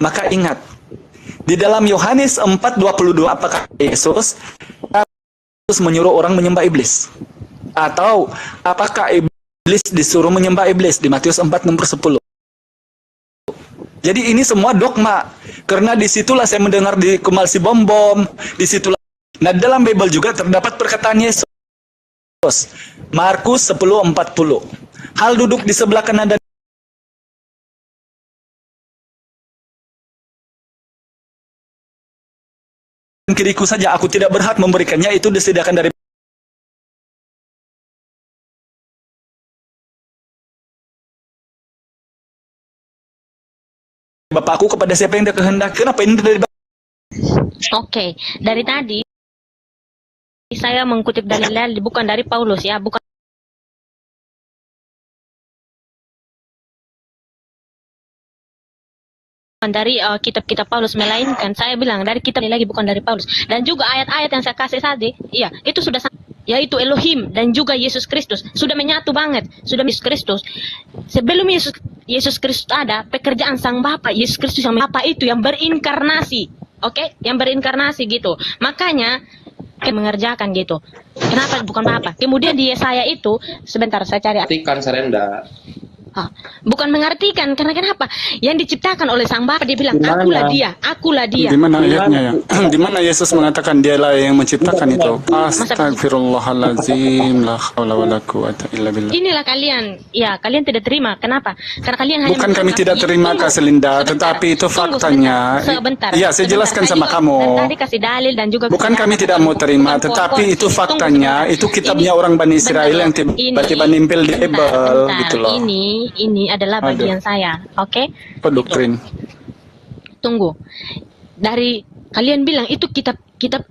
Maka ingat, di dalam Yohanes 4:22 apakah Yesus menyuruh orang menyembah iblis? Atau apakah iblis disuruh menyembah iblis di Matius 4:10? Jadi ini semua dogma. Karena disitulah saya mendengar di Kumal si Bom-Bom, disitulah. Nah, dalam Bible juga terdapat perkataan Yesus. Markus 10:40. Hal duduk di sebelah kanan dan kiriku saja, aku tidak berhak memberikannya, itu disediakan dari Bapakku kepada siapa yang dia kehendaki. Kenapa ini dari Oke, dari tadi saya mengutip dalil bukan dari Paulus ya, bukan dari kitab-kitab Paulus, melainkan saya bilang dari kitab lagi, bukan dari Paulus. Dan juga ayat-ayat yang saya kasih tadi, iya, itu sudah yaitu Elohim dan juga Yesus Kristus sudah menyatu banget. Sudah Yesus Kristus. Sebelum Yesus Kristus ada, pekerjaan Sang Bapa, Yesus Kristus yang Bapa itu yang berinkarnasi. Oke? Yang berinkarnasi gitu. Makanya mengerjakan gitu. Kenapa bukan Bapa? Kemudian di Yesaya itu, sebentar saya cari. Artikan Sarenda. Bukan mengartikan, karena kenapa? Yang diciptakan oleh Sang Bapa, dia bilang, akulah dia, akulah dia. Di mana ayatnya ya? Di mana Yesus mengatakan dialah yang menciptakan itu? Astagfirullahalazim, la haula wala quwata illa billah. Inilah kalian, ya kalian tidak terima. Kenapa? Karena kalian hanya bukan kami tidak terima Kak Selinda, tetapi itu faktanya. Iya, saya jelaskan sama kamu. Dan tadi kasih dalil dan juga bukan kami tidak mau terima, tetapi itu faktanya. Itu kitabnya orang Bani Israel yang tiba-tiba nimpil di Bible gitu loh. Ini adalah bagian saya, oke? Pedoktrin. Tunggu. Dari kalian bilang itu kitab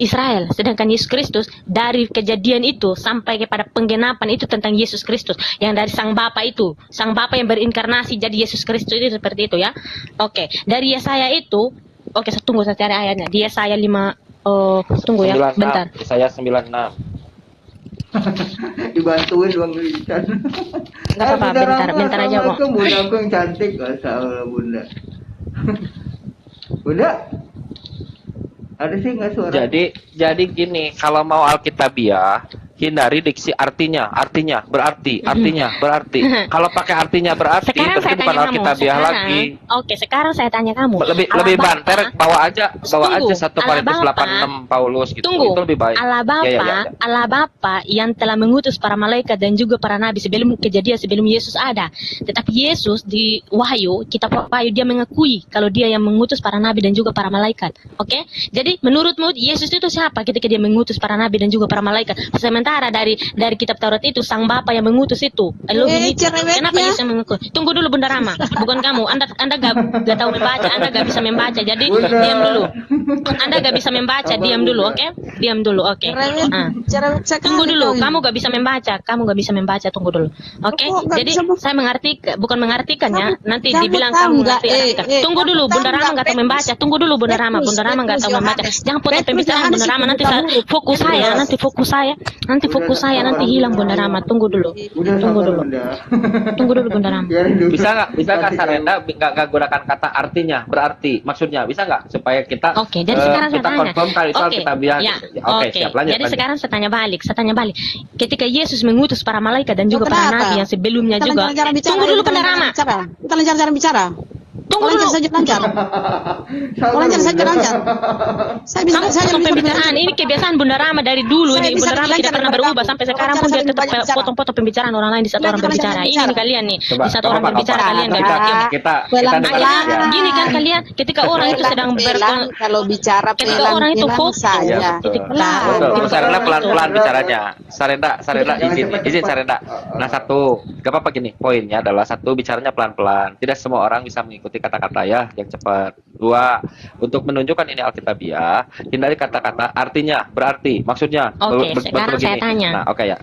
Israel, sedangkan Yesus Kristus dari kejadian itu sampai kepada penggenapan itu tentang Yesus Kristus yang dari Sang Bapa itu, Sang Bapa yang berinkarnasi jadi Yesus Kristus itu seperti itu ya. Oke. Dari Yesaya itu, oke, tunggu saya cari ayatnya. Di Yesaya 5 tunggu ya, bentar. Yesaya 96. Dibantuin Bang Richard. Enggak apa-apa, bentar aja kok. Bunda aku yang cantik, asal Bunda. Bunda, ada sih nggak suara? Jadi gini, kalau mau Alkitabiah, hindari diksi artinya, berarti. Kalau pakai artinya berarti, sekarang berarti bukan Alkitabiah lagi. Oke, sekarang saya tanya kamu. Lebih banter, bawa aja 1 Korintus 86 Paulus gitu. Tunggu. Itu lebih baik. Allah Bapa yang telah mengutus para malaikat dan juga para nabi sebelum kejadian, sebelum Yesus ada. Tetapi Yesus di Wahyu, kitab Wahyu, dia mengakui kalau dia yang mengutus para nabi dan juga para malaikat. Oke? Jadi menurutmu Yesus itu siapa ketika dia mengutus para nabi dan juga para malaikat? Sementara dari kitab Taurat itu Sang Bapa yang mengutus itu. Elohim itu. Kenapa Yesus yang mengutus? Tunggu dulu Bunda Rama, bukan kamu. Anda gak tahu membaca, Anda gak bisa membaca. Jadi diam dulu. Anda gak bisa membaca, diam dulu, oke? Diam dulu, oke? Tunggu dulu, kamu gak bisa membaca, tunggu dulu. Oke? Jadi saya bukan mengartikannya, nanti dibilang kamu ngerti artikan. Tunggu dulu, Bunda Rama gak tahu membaca. Tunggu dulu Bunda Rama gak tahu membaca. Jangan potong pembicaraan Bunda Rama, nanti fokus saya nanti hilang Bunda Rama. Tunggu dulu Bunda Rama. Bisa nggak Sarenda nggak gunakan kata artinya, berarti, maksudnya bisa nggak supaya kita jadi sekarang kita saya tanya. confirm kali soal Kitabiah. Ya, Siap, lanjut. Jadi sekarang saya tanya balik. Ketika Yesus mengutus para malaikat dan juga para nabi yang sebelumnya juga. Tunggu dulu Bunda Rama. Kita lancar bicara. Tunggu dulu. Lancar. Saya bisa pembicaraan. Ini kebiasaan Bunda Rama dari dulu. Ini Bunda Rama tidak pernah berubah sampai sekarang pun dia tetap potong-potong pembicaraan orang lain di satu orang berbicara. Ini kalian nih di satu orang berbicara kalian nggak kita gini kan kalian ketika orang itu sedang kalau bicara ketika orang itu fokus betul. Sarenda pelan-pelan bicaranya. Sarenda izin Sarenda. Nah, gak apa-apa gini, poinnya adalah bicaranya pelan-pelan. Tidak semua orang bisa mengikuti kata-kata ya yang cepat. 2, untuk menunjukkan ini Alkitabiah, hindari kata-kata artinya, berarti, maksudnya. Sekarang saya tanya. Nah, oke ya.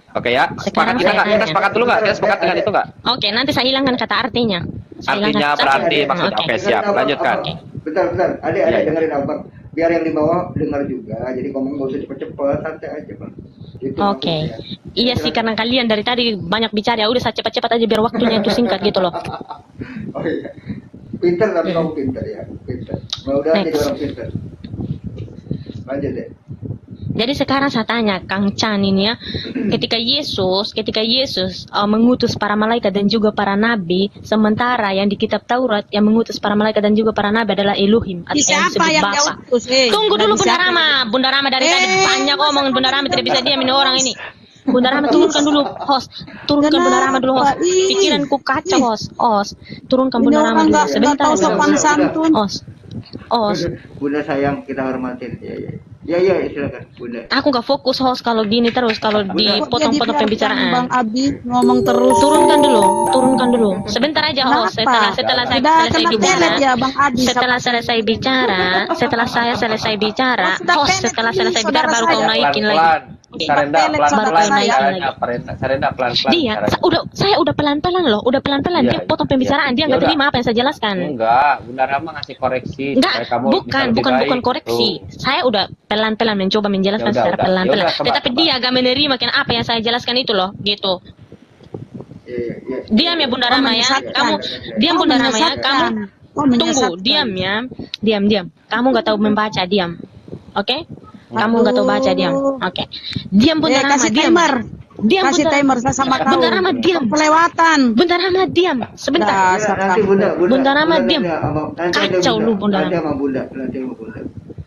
Kita sepakat dulu nggak? Kita sepakat dengan itu nggak? Oke, nanti saya hilangkan kata artinya. Artinya berarti, maksudnya. Oke, siap. Lanjutkan. Bentar. Adik dengerin Abang. Biar yang di bawah dengar juga. Jadi ngomong nggak usah cepet-cepet, santai aja Bang. Oke. Iya sih, karena kalian dari tadi banyak bicara, ya udah saya cepat-cepat aja biar waktunya itu singkat gitu loh. Oh iya. Pinter tapi kamu pinter ya, pinter. Mudah-mudahan jadi Next. orang pinter. Lanjut deh. Jadi sekarang saya tanya Kang Chan ini ya, ketika Yesus mengutus para malaikat dan juga para nabi, sementara yang di kitab Taurat yang mengutus para malaikat dan juga para nabi adalah Elohim atau yang Siapa disebut yang dia Bapa. utus? Tunggu dulu Bunda Siapa? Rama. Bunda Rama dari tadi banyak ngomong. Bunda Rama tidak bisa diam ini orang ini. Bunda Rama turunkan dulu host. Turunkan Bunda Rama dulu host. Kenapa? Pikiranku kacau host. Turunkan Ini Bunda Rama orang dulu. nggak Sebentar tahu aja. sopan santun. Host. Bunda sayang, kita hormatin. Ya, silakan Bunda. Aku gak fokus host kalau gini terus, kalau Kok dipotong-potong dia pembicaraan. dibiarkan Bang Abi ngomong terus. Turunkan dulu. Sebentar aja host. Setelah saya Sudah selesai kena bicara. telet ya Bang Abi. Setelah saya selesai bicara, Sudah host pelet setelah ini, selesai bicara saudara baru saya. kau naikin lagi. Pelan-pelan. Sarenda Pelet pelan-pelan saudara saya. bicaranya. Sarenda pelan-pelan Dia, bicaranya. saya udah pelan-pelan loh, Iya, dia potong iya. pembicaraan, dia Ya nggak udah. terima apa yang saya jelaskan. Enggak, Bunda Rama ngasih koreksi Enggak, supaya kamu bisa lebih bukan baik. koreksi. Tuh. Saya udah pelan-pelan mencoba menjelaskan Ya udah, secara udah. pelan-pelan. Ya udah, Tetapi tebak. dia agak menerima kan apa yang saya jelaskan itu loh, gitu. Iya. Diam ya Bunda Rama ya. menyesatkan. Kamu diam Bunda Rama ya. Kamu tunggu, menyesatkan. diam ya. Diam. Kamu nggak tahu membaca, diam. Oke? Kamu nggak tahu baca, diam. Oke. Diam Bunda Rama, kasih diam. timer. Diam Kasih Bunda. timer saya sama kau. Bunda Rama diam. Kelewatan. Bunda Rama diam. Sebentar. Dasar Nanti kamu. Bunda Rama diam. Nanti ada Kacau lu, Bunda Nanti Rama. Nanti sama Bunda.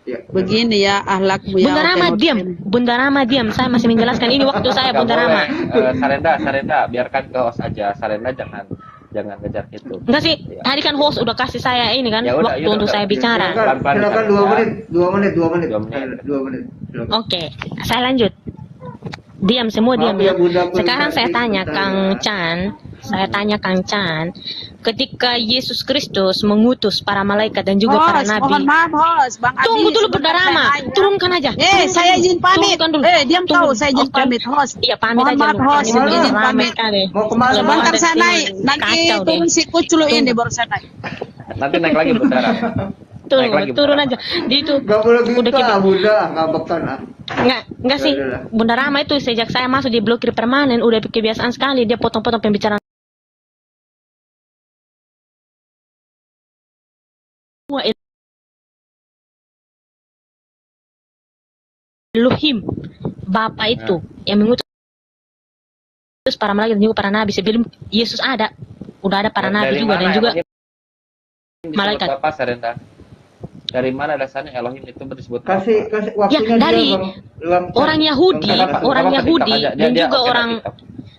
Ya. Begini ya ahlakmu ya. Bunda Rama oke. diam. Bunda Rama diam. Saya masih menjelaskan ini waktu saya Nggak Bunda boleh. Rama. Sarenda, biarkan ke host aja. Sarenda jangan ngejar itu. Enggak sih, tadi kan host udah kasih saya ini kan Ya udah, waktu ya udah, untuk udah. saya bicara. Pelan-pelan Silakan bicara. 2 menit. 2 menit. 2 menit. Silakan. Oke, saya lanjut. Diam semua diam Maaf ya. ya, Bunda, Sekarang saya sebentar tanya ya. Kang Chan, ketika Yesus Kristus mengutus para malaikat dan juga para Host, mohon nabi. maaf host, Bang Abi. Tunggu dulu Bunda sebentar Rama, saya tanya. turunkan aja. Saya izin pamit. Turunkan dulu. Diam Tunggu. kau, saya izin Oke. pamit host. Iya pamit Mohon aja maaf, lu. host, Ini bener izin rame pamit. sekali. Mau kemana? Lebaran Sebentar saya ini naik, nanti kacau deh. turun si kuculu ini baru saya naik. Nanti naik lagi Bunda Rama. Tunggu, Naik lagi, turun Bunda aja. Di itu Gak boleh gitu udah kita Bunda, ngambekkan Enggak sih. Udah. Bunda Rama itu sejak saya masuk di blokir permanen udah kebiasaan sekali dia potong-potong pembicaraan. Semua Elohim Bapa itu yang mengutus para malaikat dan juga para nabi sebelum Yesus ada. Udah ada para nabi juga dan juga malaikat. Bapak Sarenda. Dari mana dasarnya Elohim itu disebut kasih waktunya Ya, dari Bang orang Chan. Yahudi, Bang Chan, orang Bapak Yahudi TikTok aja. dan Dia juga oke, orang TikTok.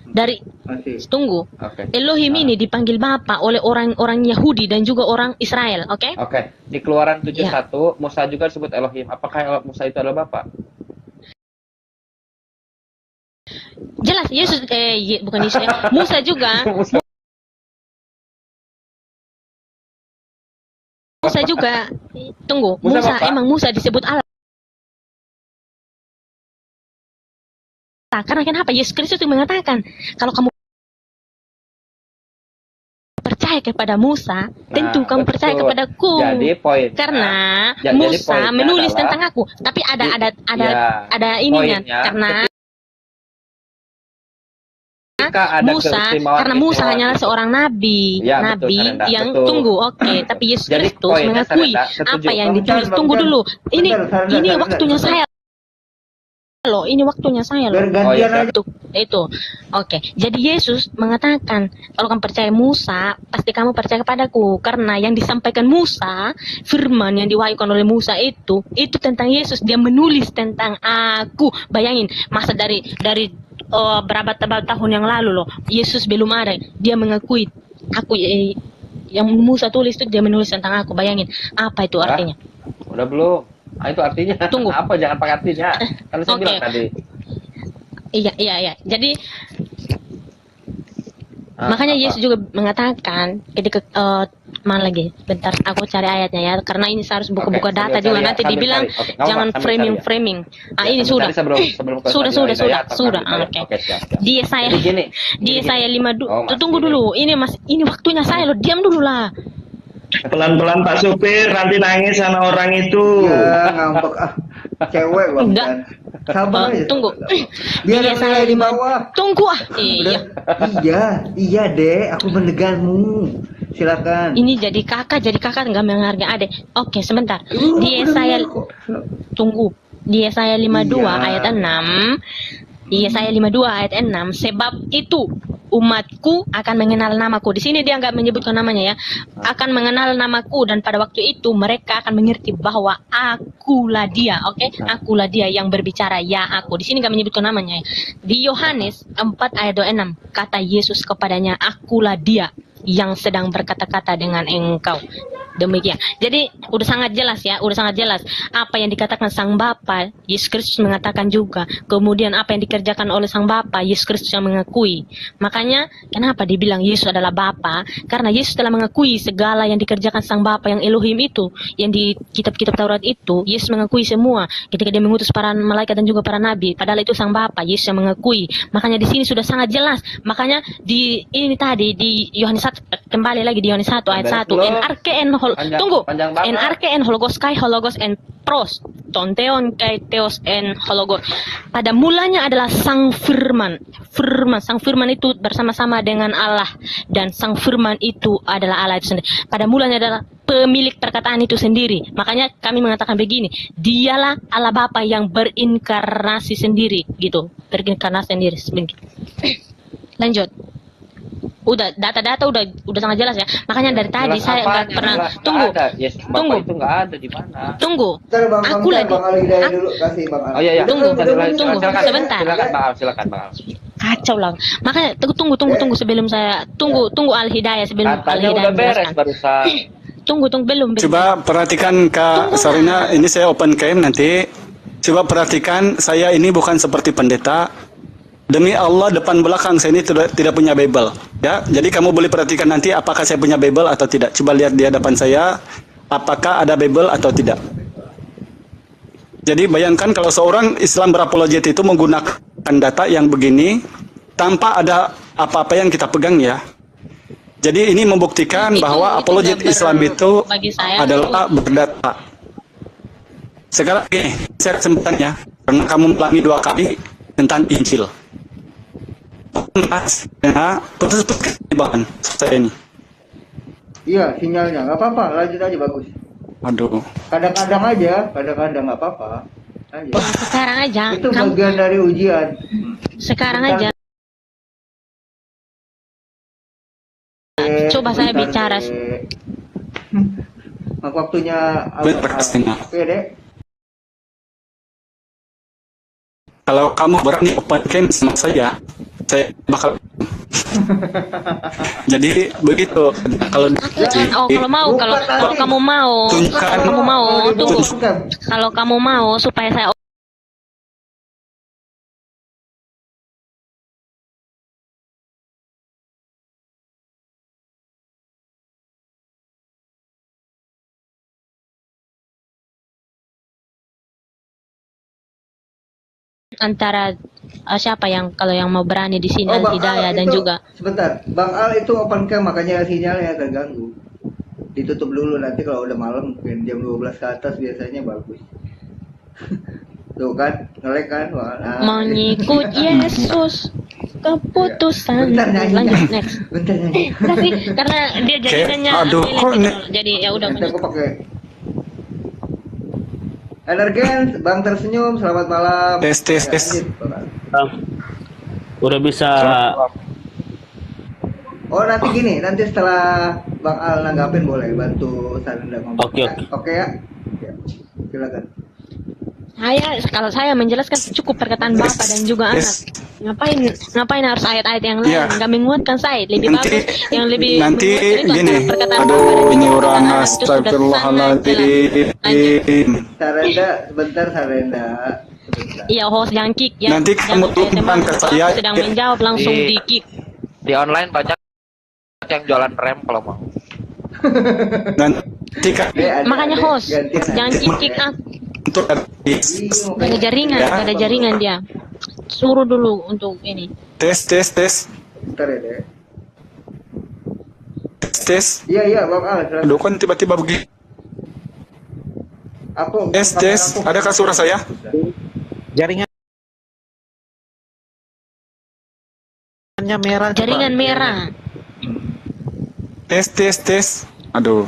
dari kasih. tunggu. Oke. Elohim ini dipanggil Bapa oleh orang-orang Yahudi dan juga orang Israel, oke? Oke, di Keluaran Ya. 71 Musa juga disebut Elohim. Apakah Musa itu adalah Bapak? Jelas Yesus bukan Yesus ya. Musa juga. Musa juga. Tunggu, Musa Musa Bapak? emang Musa disebut Allah. Karena kenapa Yesus Kristus itu mengatakan kalau kamu percaya kepada Musa, tentu kamu percaya betul. kepadaku. Jadi poinnya Karena jadi Musa poinnya menulis adalah- tentang aku, tapi ada Ya, ininya poinnya, karena ketika ada Musa keistimewaan- karena Musa keistimewaan hanyalah itu. seorang nabi, Ya, betul, nabi Sarenda, yang betul. tunggu, oke, tapi Yesus Jadi Kristus poinnya, mengakui Sarenda, setuju. apa yang Bang ditulis. Chan, Tunggu Bang Chan. dulu, ini Sarenda, waktunya saya loh, ini waktunya saya loh. Bergantian Oh, iya, aja. Itu, oke. Jadi Yesus mengatakan kalau kamu percaya Musa, pasti kamu percaya kepadaku, karena yang disampaikan Musa, firman yang diwahyukan oleh Musa itu tentang Yesus. Dia menulis tentang aku. Bayangin, masa dari berapa tahun yang lalu loh, Yesus belum ada, dia mengakui aku. Yang Musa tulis itu dia menulis tentang aku. Bayangin, apa itu Hah? artinya? Udah belum? Ah, itu artinya. Tunggu. Apa? Jangan pakai artinya. Kan saya Oke. bilang tadi. Iya. Jadi Ah, makanya apa? Yesus juga mengatakan ketika mana lagi? Bentar, aku cari ayatnya ya. Karena ini saya harus buka-buka Oke, data sambil juga cari ya, nanti sambil dibilang cari. Oke, nggak jangan apa-apa, sambil framing. Ya, Ini sambil sudah. cari sebelum ke Sudah. Nabi Hidayat atau Sudah. Nabi Hidayat. Oke. Oke, siap. Dia saya Jadi gini. dia saya 5 Oh, Mas, tunggu gini. dulu. Ini Mas, ini waktunya saya loh. Diam dulu lah. Pelan-pelan Pak Supir, nanti nangis sama orang itu. Ya ngambek cewek bang Enggak. kan. Sabar aja. Tunggu. Biar Iya, yang saya di bawah. Tunggu Udah. Iya. Iya deh, aku mendengarmu. Silakan. Ini jadi kakak nggak menghargai adik. Oke, sebentar. Di Udah saya bener kok. tunggu. Di Yesaya 52 Iya. ayat 6. Di Yesaya 52 ayat 6, sebab itu umatku akan mengenal namaku. Di sini dia nggak menyebutkan namanya ya. Akan mengenal namaku, dan pada waktu itu mereka akan mengerti bahwa akulah dia. Oke? Akulah dia yang berbicara, ya aku. Di sini nggak menyebutkan namanya ya. Di Yohanes 4 ayat 26 kata Yesus kepadanya, akulah dia yang sedang berkata-kata dengan engkau. Demikian. Jadi udah sangat jelas ya, udah sangat jelas apa yang dikatakan Sang Bapa, Yesus Kristus mengatakan juga. Kemudian apa yang dikerjakan oleh Sang Bapa, Yesus Kristus yang mengakui. Makanya kenapa dibilang Yesus adalah Bapa? Karena Yesus telah mengakui segala yang dikerjakan Sang Bapa yang Elohim itu, yang di kitab-kitab Taurat itu. Yesus mengakui semua ketika dia mengutus para malaikat dan juga para nabi. Padahal itu Sang Bapa, Yesus yang mengakui. Makanya di sini sudah sangat jelas. Makanya di ini tadi di Yohanes 1, kembali lagi di Yohanes 1 ayat 1, tunggu. NRK en hologos kai hologos en pros tonteon kai theos en hologos. Pada mulanya adalah Sang Firman. Sang Firman itu bersama-sama dengan Allah, dan Sang Firman itu adalah Allah itu sendiri. Pada mulanya adalah pemilik perkataan itu sendiri. Makanya kami mengatakan begini, dialah Allah Bapa yang berinkarnasi sendiri gitu. Berinkarnasi sendiri. Lanjut. Udah data-data udah sangat jelas ya. Makanya dari tadi saya nggak pernah tunggu. Tunggu. Itu nggak ada di mana. Tunggu. Ntar Bang Aku Hamzah, lagi. Bang Ali Hidayah dulu kasih Bang Ali. Oh iya iya. Tunggu, Silakan, tunggu, silakan. sebentar. Silakan Bang Al. Kacau lah. Makanya tunggu sebelum saya tunggu Al Hidayah sebelum Al Katanya Hidayah udah beres menjelaskan. barusan. Tunggu belum. Coba perhatikan Kak Sarina, ini saya open cam nanti. Coba perhatikan, saya ini bukan seperti pendeta. Demi Allah, depan belakang saya ini tidak punya Bible. Ya, jadi kamu boleh perhatikan nanti apakah saya punya Bible atau tidak. Coba lihat di hadapan saya, apakah ada Bible atau tidak. Jadi bayangkan kalau seorang Islam berapologet itu menggunakan data yang begini tanpa ada apa-apa yang kita pegang ya. Jadi ini membuktikan bahwa apologet Islam itu bagi saya adalah berdata. Sekarang gini, saya kesempatannya karena kamu ulangi 2 kali tentang Injil. Mas, ya, putus bahan saya ini. Iya, sinyalnya nggak apa-apa, lanjut aja bagus. Aduh. Kadang-kadang nggak apa-apa. Aja. sekarang aja. Itu bagian dari ujian. Sekarang Bentar. aja. Coba saya bicara. Waktunya Bentar, setengah. Oke deh. Kalau kamu berani open cam sama saya bakal. Jadi begitu. Kalau kalau kamu mau, Tunjukkan. tunggu. Tunjukkan. Kalau kamu mau supaya saya antara siapa yang kalau yang mau berani di sini Al Bang Hidayah Al dan itu- juga Sebentar, Bang Al itu open cam makanya sinyalnya terganggu. Ditutup dulu nanti kalau udah malam mungkin jam 12 ke atas biasanya bagus. Tuh kan, nge-lag kan? Wah, nah. mengikut Yesus keputusan. Bentar nyanyi. Lanjut next. Bentar nyanyi. Enggak sih, karena dia jadinya aduh, kok ini- jadi ya udah Nanti aku pakai. Energen, Bang tersenyum, selamat malam. Tes. Ya, lanjut, Bang Al. Udah bisa. Oh nanti gini, nanti setelah Bang Al nanggapin boleh bantu Sarenda ngomong. Oke. Oke ya. Ya, silakan. kalau saya menjelaskan cukup perkataan Bapak dan juga anak. Ngapain harus ayat-ayat yang lain? Iya. Nggak menguatkan saya. Lebih Nanti- bagus yang lebih nanti menguatkan itu gini. antara perkataan Aduh, Bapak dan ini juga orang perkataan anak. Itu sudah sangat astagfirullahaladzim. Sarenda, sebentar Sarenda. Sebentar. Iya, host jangan kick ya. Nanti kamu tumpang ke saya. Sedang menjawab langsung Di- di kick. Di online banyak yang jualan rem kalau mau. Nanti kan Makanya host gantian jangan aja. kick ah. untuk Gak ada jaringan, Ya. gak ada jaringan dia. Suruh dulu untuk ini. tes. Bentar ya deh. tes. Iya, Bang Al. silakan. Aduh, kan tiba-tiba begini. Aku Tes. Adakah suara saya? Jaringannya merah. Pak. Jaringan merah. Tes. Aduh.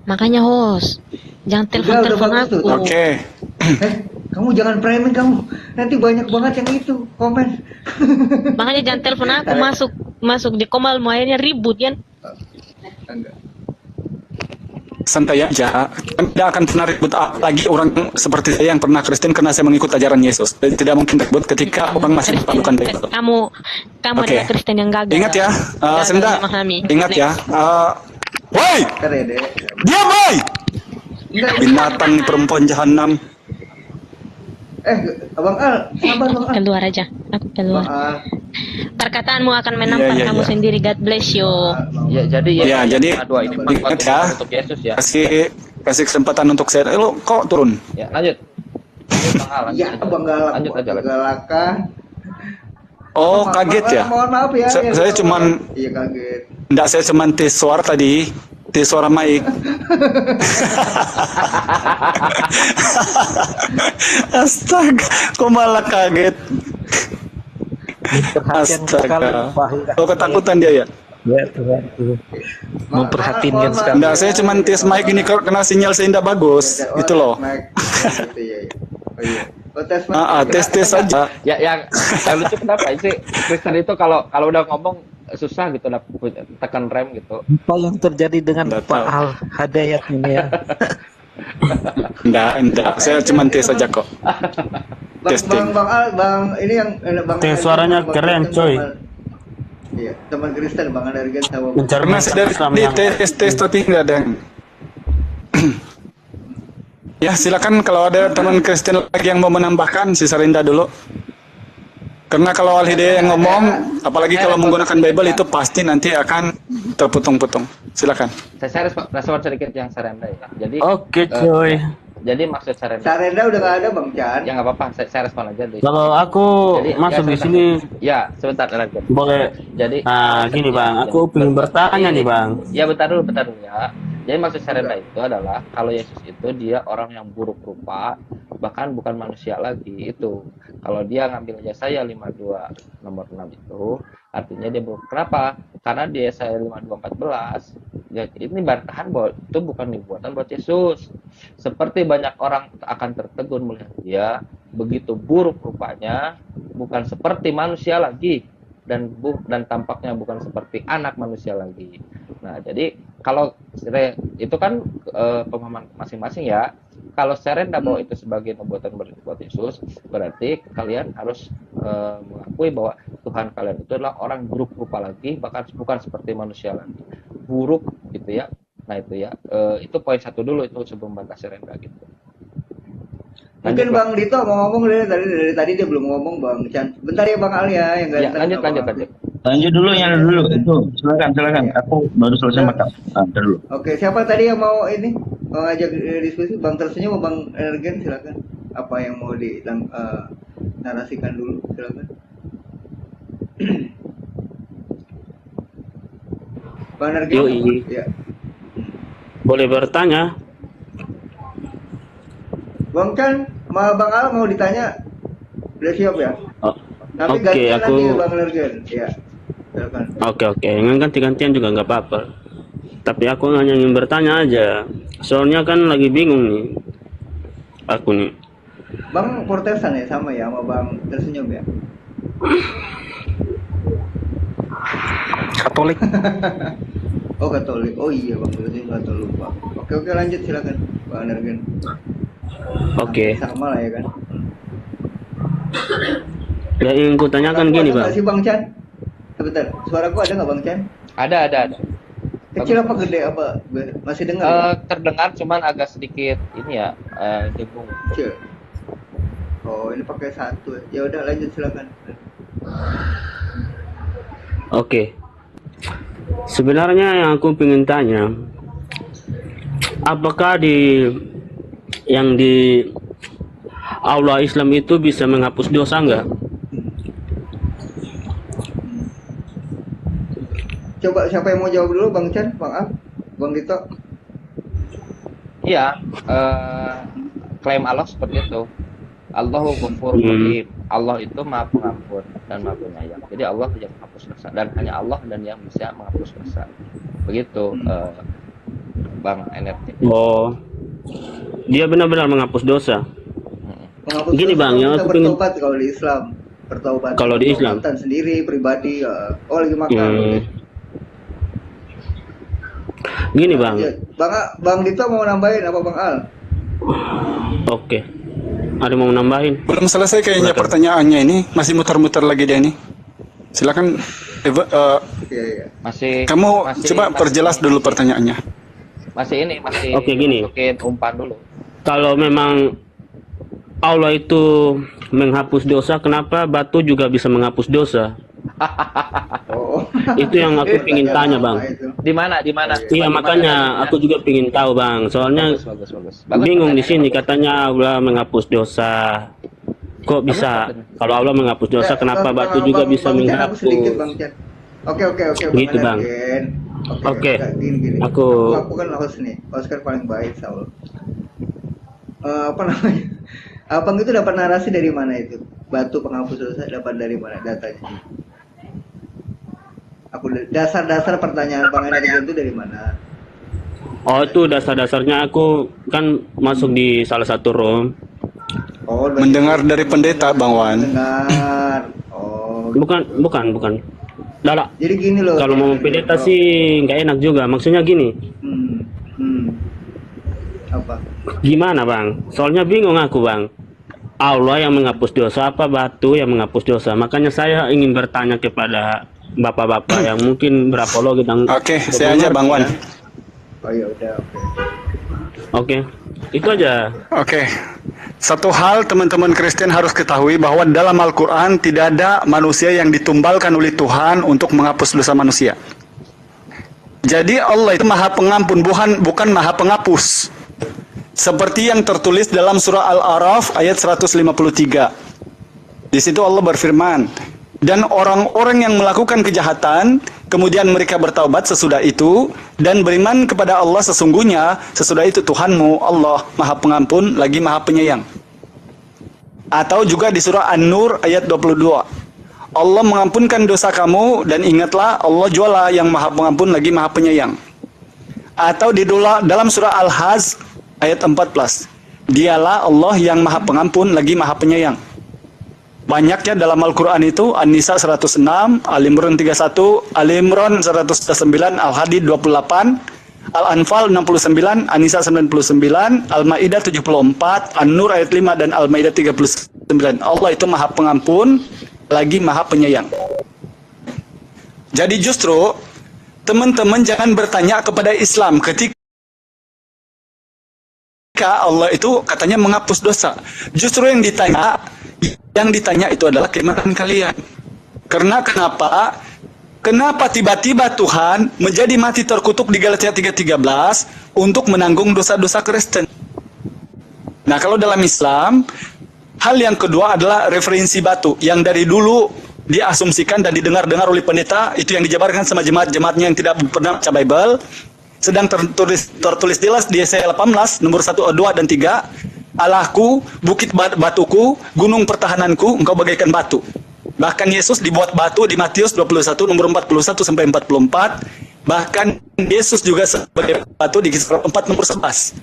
Makanya host, jangan Udah telepon bagus aku. tuh. Oke. Kamu jangan framing kamu. Nanti banyak banget yang itu komen. Makanya jangan telepon aku, masuk di komal mau akhirnya ribut kan. Enggak. Santai aja. Kami tidak akan pernah ribut lagi orang seperti saya yang pernah Kristen karena saya mengikut ajaran Yesus. Jadi tidak mungkin ribut ketika orang masih memperlukan Bible. Kamu Oke. adalah Kristen yang gagal. Ingat ya, Gagal Senda. memahami. Ingat ya. Woi, Keren deh. diam woi. Binatang nih perempuan jahanam. Abang Al, sabar Bang Al. Keluar aja, aku Bang keluar. Al. Perkataanmu akan menampak Iya, kamu iya. sendiri. God bless you. Ya, jadi Ya, jadi dua ini ingat ya. untuk Yesus ya. Kasih kesempatan untuk saya. Lo kok turun? Ya, lanjut. Bang Al, lanjut. Ya, Abang Galak. Lanjut aja. lanjut. Galakan. Oh, kaget ya. Mohon maaf ya. Saya cuman Iya kaget. enggak, saya cuman tes suara tadi. Tes suara mic. Astaga, kok malah kaget. Astaga. Oh, ketakutan dia ya? Ya, Tuhan. Memperhatikan sekali. Enggak, saya cuman tes mic ini karena sinyal saya tidak bagus. Itu loh. Gitu ya. Oh iya. Oh, tes mic. Tes aja. Ya, yang lucu kenapa sih Kristen itu kalau udah ngomong susah gitu, tekan rem gitu. Apa yang terjadi dengan Nggak Pak tahu. Al Hadayat ini ya? Enggak. Saya cuman tes aja kok. Testing. Bang Al, ini yang Bang Tes Al, suaranya Bang keren, Kristen, coy. Bang Al. Iya, teman Kristen Bang Alergen sama Mencari Karena saya dari Islam di yang tes tapi nggak ada yang. Ya, silakan kalau ada teman Kristen lagi yang mau menambahkan, si Sarinda dulu. Karena kalau Al Hidayah yang ngomong, apalagi kalau menggunakan Bible itu pasti nanti akan terputung-putung. Silakan. Saya respon sedikit yang Sarenda ya. Jadi Oke, coy. jadi maksud Sarenda. Sarenda udah gak ada Bang Chan. Ya nggak apa-apa, saya respon aja deh. Kalau aku masuk di sini Ya, sebentar lagi. boleh. Jadi Nah, gini Bang, aku ingin bertanya nih Bang. Ya bentar dulu ya. Jadi maksud Sarenda itu adalah kalau Yesus itu dia orang yang buruk rupa, bahkan bukan manusia lagi itu. Kalau dia ngambil Yesaya 52 nomor 6 itu, artinya dia buruk. Kenapa? Karena di Yesaya 52:14, ya, ini bantahan bahwa itu bukan nubuatan buat Yesus. Seperti banyak orang akan tertegun melihat dia begitu buruk rupanya, bukan seperti manusia lagi. Dan tampaknya bukan seperti anak manusia lagi. Nah, jadi kalau itu kan pemahaman masing-masing ya. Kalau Serenda bawa itu sebagai nubuatan buat Yesus, berarti kalian harus mengakui bahwa Tuhan kalian itu adalah orang buruk rupa lagi, bahkan bukan seperti manusia lagi. Buruk gitu ya. Nah, itu ya. Itu poin satu dulu itu sebelum bantah Serenda gitu. Mungkin Bang Dito mau ngomong dari tadi dia belum ngomong Bang Chan. Bentar ya Bang Ali ya yang Ya, ganteng. lanjut. Lanjut dulu itu. Silakan. Aku baru selesai makan. Ntar dulu. Oke, siapa tadi yang mau ini? Mau ngajak diskusi? Bang Tersenyum atau Bang Ergen silakan. Apa yang mau narasikan dulu silakan. Bang Ergen. Yoi. Ya. Boleh bertanya? Bang Chan, sama Bang Al mau ditanya? Udah siap ya? Oh, Tapi Oke, gantian aku. nanti Bang Ergen. Ya. Silakan. Oke. Yang ganti-gantian juga nggak apa-apa. Tapi aku hanya ingin bertanya aja. Soalnya kan lagi bingung nih. Aku nih. Bang Protestan ya sama ya sama Bang Tersenyum ya? Katolik. Oh Katolik. Oh iya Bang Tersenyum Katolik lupa. Oke lanjut silakan Bang Ergen. Oke. Sama lah ya kan. Yang ingin ku tanyakan gini Ada Bang. nggak sih Bang Chan? Sebentar, suaraku ada nggak Bang Chan? Ada. Kecil apa gede apa? Masih dengar? Ya? Terdengar cuman agak sedikit ini ya, dengung. Kecil. Oh ini pakai satu. Ya udah lanjut silakan. Oke. Sebenarnya yang aku ingin tanya, apakah di aula Islam itu bisa menghapus dosa enggak? Coba siapa yang mau jawab dulu, Bang Chan, Bang Al, Bang Dito? Iya, klaim Allah seperti itu. Allahu Ghafurur Rahim. Allah itu Maha Pengampun dan Maha Penyayang. Jadi Allah yang menghapus dosa dan hanya Allah dan yang bisa menghapus dosa. Begitu, Bang NRT. Oh, dia benar-benar menghapus dosa. Menghapus Gini, dosa Bang, yang kita aku pengen- bertobat kalau di Islam. Bertobat. Kalau di Islam. Pertobatan sendiri pribadi. Oh, lagi makan. Oke. Gini Bang, Ya, Bang Dito mau nambahin apa Bang Al? oke. Ada mau nambahin? Belum selesai kayaknya Silakan. pertanyaannya ini, masih muter-muter lagi dia ini. Silakan Iya. Masih kamu coba masih- perjelas dulu pertanyaannya. Masih Oke, gini. masukin umpan dulu. Kalau memang Allah itu menghapus dosa, kenapa batu juga bisa menghapus dosa? Oh. Itu yang aku ingin tanya, Bang. Itu. Di mana? Iya, makanya aku juga ingin tahu, Bang. Soalnya bagus. bingung di sini, pertanyaannya. katanya Allah menghapus dosa. Kok bisa? Kalau Allah menghapus dosa, kenapa batu juga bisa Bang Chan, aku sedikit menghapus? Bang Chan. Oke. Gitu, Bang. Oke. Gini. Aku- Aku kan host nih. Host kan paling baik, Saul. Apa namanya? Abang itu dapat narasi dari mana itu? Batu penghapus dosa dapat dari mana datanya? Aku dasar pertanyaan Bang Edi itu dari mana? Oh, itu dasar-dasarnya aku kan masuk di salah satu room. Oh, Mendengar dari pendeta, Bang Wan. Mendengar. Oh. Bukan. Lala. Jadi gini loh. Kalau mau pendeta sih nggak enak juga. Maksudnya gini, Apa? gimana Bang? Soalnya bingung aku Bang. Allah yang menghapus dosa apa batu yang menghapus dosa? Makanya saya ingin bertanya kepada bapak-bapak yang mungkin berapologi dan Oke, saya aja Bang Wan. Oh ya udah. Oke. Itu aja. Oke. Satu hal teman-teman Kristen harus ketahui bahwa dalam Al-Quran tidak ada manusia yang ditumbalkan oleh Tuhan untuk menghapus dosa manusia. Jadi Allah itu maha pengampun, bukan maha penghapus. Seperti yang tertulis dalam surah Al-A'raf ayat 153. Di situ Allah berfirman, dan orang-orang yang melakukan kejahatan, kemudian mereka bertaubat sesudah itu, dan beriman kepada Allah sesungguhnya, sesudah itu Tuhanmu, Allah, maha pengampun, lagi maha penyayang. Atau juga di surah An-Nur ayat 22. Allah mengampunkan dosa kamu, dan ingatlah, Allah jualah yang maha pengampun, lagi maha penyayang. Atau di dalam surah Al-Hajj ayat 14. Dialah Allah yang maha pengampun, lagi maha penyayang. Banyaknya dalam Al-Quran itu An-Nisa 106, Al-Imran 31, Al-Imran 109, Al-Hadid 28, Al-Anfal 69, An-Nisa 99, Al-Ma'idah 74, An-Nur ayat 5 dan Al-Ma'idah 39. Allah itu maha pengampun, lagi maha penyayang. Jadi justru teman-teman jangan bertanya kepada Islam ketika Allah itu katanya menghapus dosa. Justru yang ditanya itu adalah keimanan kalian. Karena kenapa? Kenapa tiba-tiba Tuhan menjadi mati terkutuk di Galatia 3:13 untuk menanggung dosa-dosa Kristen? Nah, kalau dalam Islam, hal yang kedua adalah referensi batu yang dari dulu diasumsikan dan didengar-dengar oleh pendeta, itu yang dijabarkan sama jemaat-jemaatnya yang tidak pernah baca Bible. Sedang tertulis jelas di Yesaya 18 nomor 1, 2 dan 3. Allahku, bukit batuku, gunung pertahananku, engkau bagaikan batu. Bahkan Yesus dibuat batu di Matius 21 nomor 41 sampai 44. Bahkan Yesus juga sebagai batu di Kisah 4 nomor 11.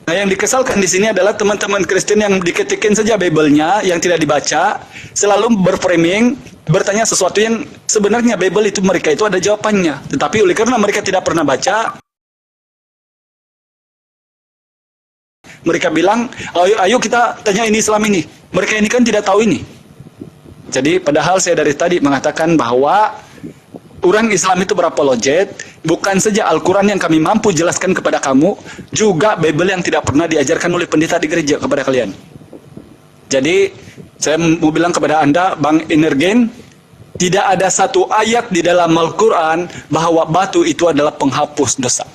Nah, yang dikesalkan di sini adalah teman-teman Kristen yang diketikin saja Bible-nya, yang tidak dibaca, selalu berframing, bertanya sesuatu yang sebenarnya Bible itu mereka itu ada jawabannya. Tetapi oleh karena mereka tidak pernah baca, mereka bilang, ayo kita tanya ini Islam ini. Mereka ini kan tidak tahu ini. Jadi padahal saya dari tadi mengatakan bahwa orang Islam itu berapologet, bukan saja Al-Quran yang kami mampu jelaskan kepada kamu, juga Bible yang tidak pernah diajarkan oleh pendeta di gereja kepada kalian. Jadi saya mau bilang kepada Anda, Bang Energen, tidak ada satu ayat di dalam Al-Quran bahwa batu itu adalah penghapus dosa.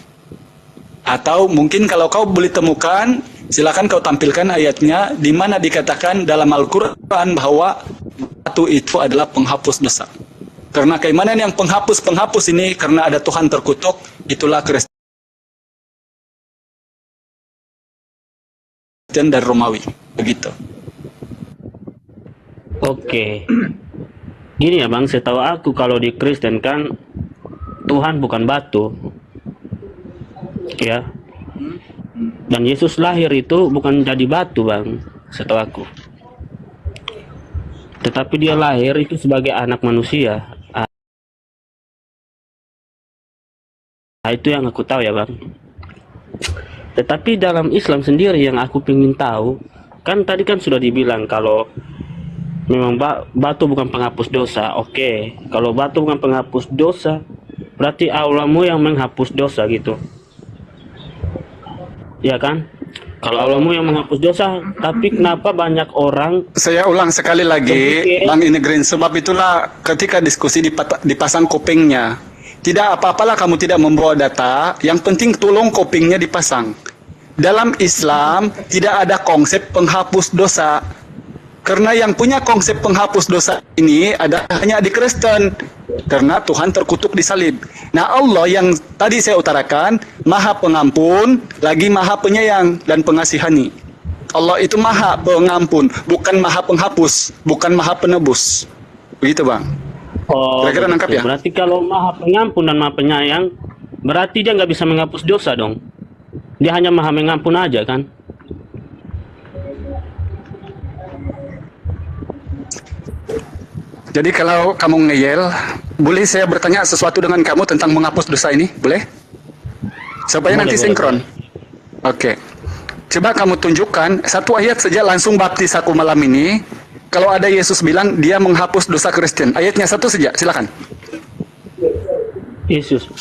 Atau mungkin kalau kau boleh temukan, silakan kau tampilkan ayatnya di mana dikatakan dalam Al-Quran bahwa batu itu adalah penghapus dosa. Karena keimanan yang penghapus ini karena ada Tuhan terkutuk, itulah Kristen dan Romawi. Begitu. Oke. Gini ya Bang, setahu aku kalau di Kristen kan Tuhan bukan batu. Ya. Dan Yesus lahir itu bukan jadi batu Bang, setahu aku. Tetapi dia lahir itu sebagai anak manusia. Itu yang aku tahu ya Bang. Tetapi dalam Islam sendiri yang aku ingin tahu, kan tadi kan sudah dibilang kalau memang batu bukan penghapus dosa. Oke, kalau batu bukan penghapus dosa, berarti Allahmu yang menghapus dosa gitu. Ya kan? Kalau Allahmu yang menghapus dosa, tapi kenapa banyak orang... Saya ulang sekali lagi, Bang Inegrin, sebab itulah ketika diskusi dipasang kupingnya. Tidak apa-apalah kamu tidak membawa data, yang penting tolong kupingnya dipasang. Dalam Islam tidak ada konsep penghapus dosa. Karena yang punya konsep penghapus dosa ini ada hanya di Kristen. Karena Tuhan terkutuk di salib. Nah Allah yang tadi saya utarakan, Maha Pengampun, lagi Maha Penyayang dan Pengasihani. Allah itu Maha Pengampun, bukan Maha Penghapus, bukan Maha Penebus. Begitu Bang. Oh, kira-kira nangkap ya? Berarti kalau Maha Pengampun dan Maha Penyayang, berarti dia nggak bisa menghapus dosa dong. Dia hanya Maha Mengampun aja kan? Jadi kalau kamu ngeyel, boleh saya bertanya sesuatu dengan kamu tentang menghapus dosa ini? Boleh? Supaya Boleh, nanti boleh. sinkron. Oke. Coba kamu tunjukkan satu ayat saja langsung baptis aku malam ini. Kalau ada Yesus bilang dia menghapus dosa Kristen. Ayatnya satu saja, silakan. Yesus.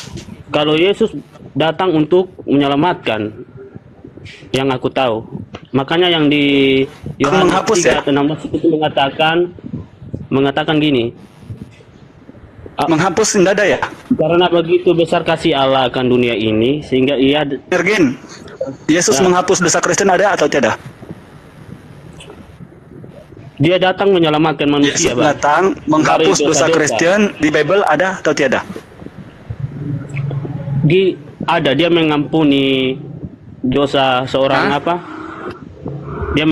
Kalau Yesus datang untuk menyelamatkan, yang aku tahu. Makanya yang di Yohanes Menghapus 3:16 itu mengatakan gini. Menghapus tidak ada ya? Karena begitu besar kasih Allah akan dunia ini sehingga ia Ergin, Yesus Ya. menghapus dosa Kristen ada atau tidak? dia datang menyelamatkan manusia, Yesus Bang. datang menghapus Dari dosa dosa-dosa. Kristen di Bible ada atau tidak? Ada dia mengampuni dosa seorang Hah? apa? Dia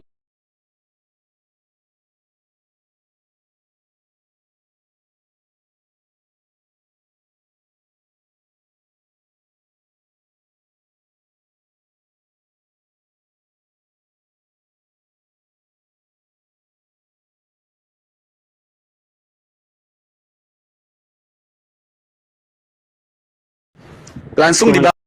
Langsung dibaptis.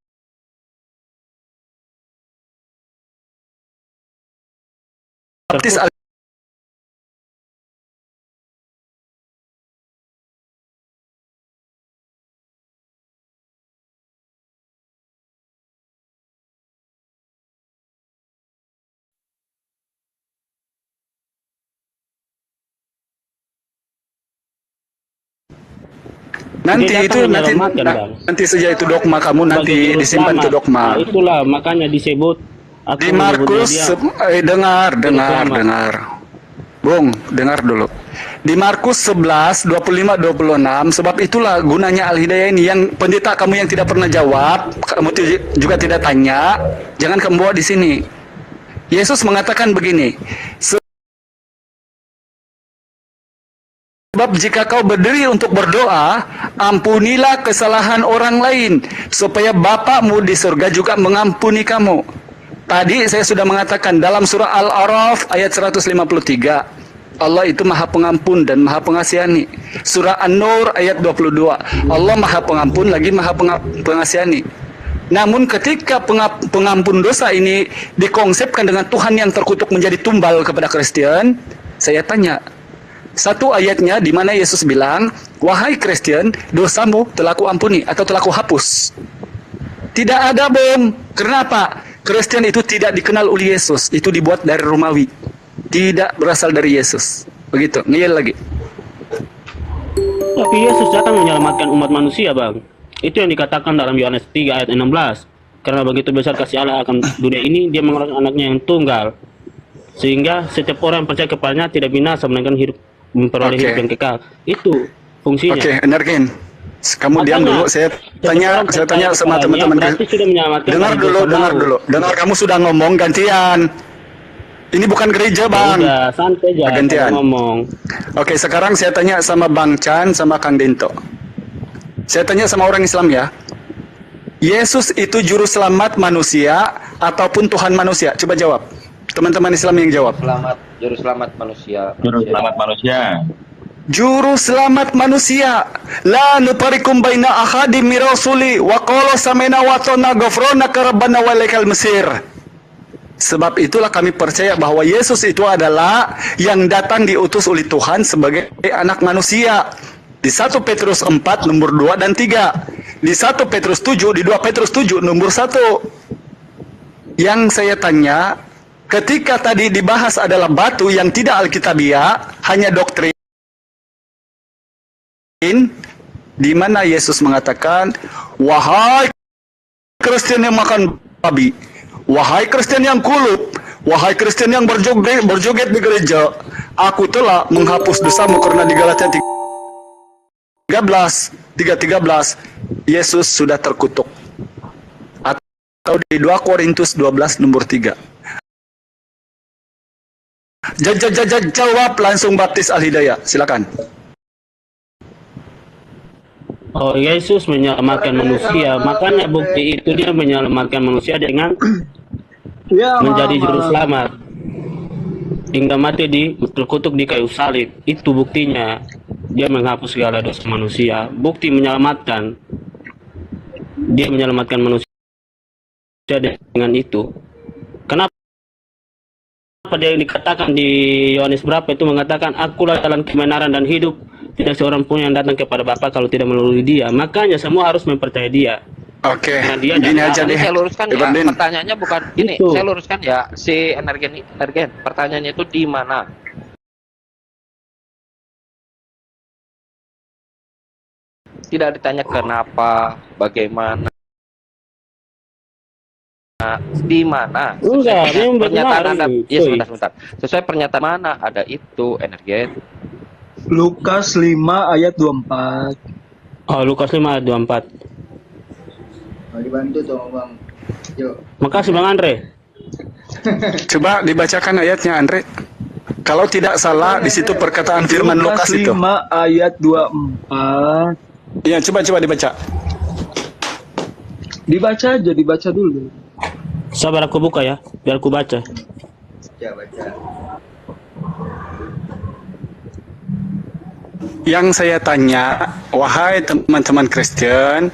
Nanti Dia itu datang nanti menyelamatkan, Bang. nanti saja itu dogma kamu nanti sebagai juru disimpan selamat. itu dogma. Nah, itulah makanya disebut aku Di menyebutnya Markus dia dengar selamat. Bung, dengar dulu. Di Markus 11 25 26 sebab itulah gunanya Al-Hidayah ini yang pendeta kamu yang tidak pernah jawab, kamu juga tidak tanya, jangan kamu bawa di sini. Yesus mengatakan begini, sebab jika kau berdiri untuk berdoa, ampunilah kesalahan orang lain, supaya Bapamu di surga juga mengampuni kamu. Tadi saya sudah mengatakan dalam surah Al-A'raf ayat 153, Allah itu Maha Pengampun dan Maha Pengasihani. Surah An-Nur ayat 22, Allah Maha Pengampun lagi Maha Pengasihani. Namun ketika pengampun dosa ini dikonsepkan dengan Tuhan yang terkutuk menjadi tumbal kepada Kristen, saya tanya, satu ayatnya di mana Yesus bilang, wahai Kristen, dosamu telah kuampuni atau telah kuhapus. Tidak ada, Bung. Kenapa? Kristen itu tidak dikenal oleh Yesus, itu dibuat dari Romawi, tidak berasal dari Yesus. Begitu, ngeyel lagi. Tapi Yesus datang menyelamatkan umat manusia, Bang. Itu yang dikatakan dalam Yohanes 3 ayat 16. Karena begitu besar kasih Allah akan dunia ini, dia mengeluarkan anaknya yang tunggal. Sehingga setiap orang yang percaya kepadanya tidak binasa, melainkan hidup, memperoleh Oke. hidup yang kekal. Itu fungsinya. Oke, Energen. Kamu diam Makanya, dulu. Saya tanya sama teman-teman. berarti sudah menyelamatkan Dengar dari dulu, dosa dengar baru. dulu. Dengar, kamu sudah ngomong gantian. Ini bukan gereja, Bang. Udah, santai aja Gantian. kalau ngomong. Oke, sekarang saya tanya sama Bang Chan sama Kang Dinto. Saya tanya sama orang Islam ya. Yesus itu juru selamat manusia ataupun Tuhan manusia? Coba jawab. Teman-teman Islam yang jawab. Juru selamat manusia. Juru selamat manusia. Juru selamat manusia. La nuparikum baina ahadim min rasuli wa qala sami'na wa ata'na ghufranaka rabbana wa ilaikal masir. Sebab itulah kami percaya bahwa Yesus itu adalah yang datang diutus oleh Tuhan sebagai anak manusia. Di 1 Petrus 4 nomor 2 dan 3. Di 1 Petrus 7, di 2 Petrus 7 nomor 1. Yang saya tanya, ketika tadi dibahas adalah batu yang tidak alkitabiah, hanya doktrin, di mana Yesus mengatakan, wahai Kristen yang makan babi, wahai Kristen yang kulup, wahai Kristen yang berjoget di gereja, aku telah menghapus dosamu. Karena di Galatia 3:13 Yesus sudah terkutuk. Atau di 2 Korintus 12 nomor 3. Jawab langsung Baptis Al-Hidayah, silakan. Oh, Yesus menyelamatkan manusia, makanya bukti itu dia menyelamatkan manusia dengan menjadi juru selamat hingga mati terkutuk di kayu salib. Itu buktinya dia menghapus segala dosa manusia. Bukti menyelamatkan, dia menyelamatkan manusia dengan itu. Kenapa dia dikatakan di Yohanes berapa itu mengatakan, akulah jalan kebenaran dan hidup, tidak seorang pun yang datang kepada Bapa kalau tidak melalui dia. Makanya semua harus mempercayai dia. Oke, Karena dia gini aja Ini deh. saya luruskan ya, Iberdin. pertanyaannya bukan gini, Itu. saya luruskan ya, si energen, pertanyaannya itu di mana? Tidak ditanya kenapa, bagaimana, di mana. Enggak, memang Pernyataan benar Anda, ini, ya cuy. sebentar. Sesuai pernyataan mana ada itu energen? Lukas 5 ayat 24. Oh, Lukas 5 ayat 24. Oh, dibantu tuh Bang. Yuk. Makasih Bang Andre. Coba dibacakan ayatnya, Andre. Kalau tidak salah, di situ perkataan firman Lukas itu. 5 ayat 24. Iya, coba dibaca. Dibaca dulu. Sabar aku buka ya, biar aku baca. Baca. Yang saya tanya, wahai teman-teman Kristen,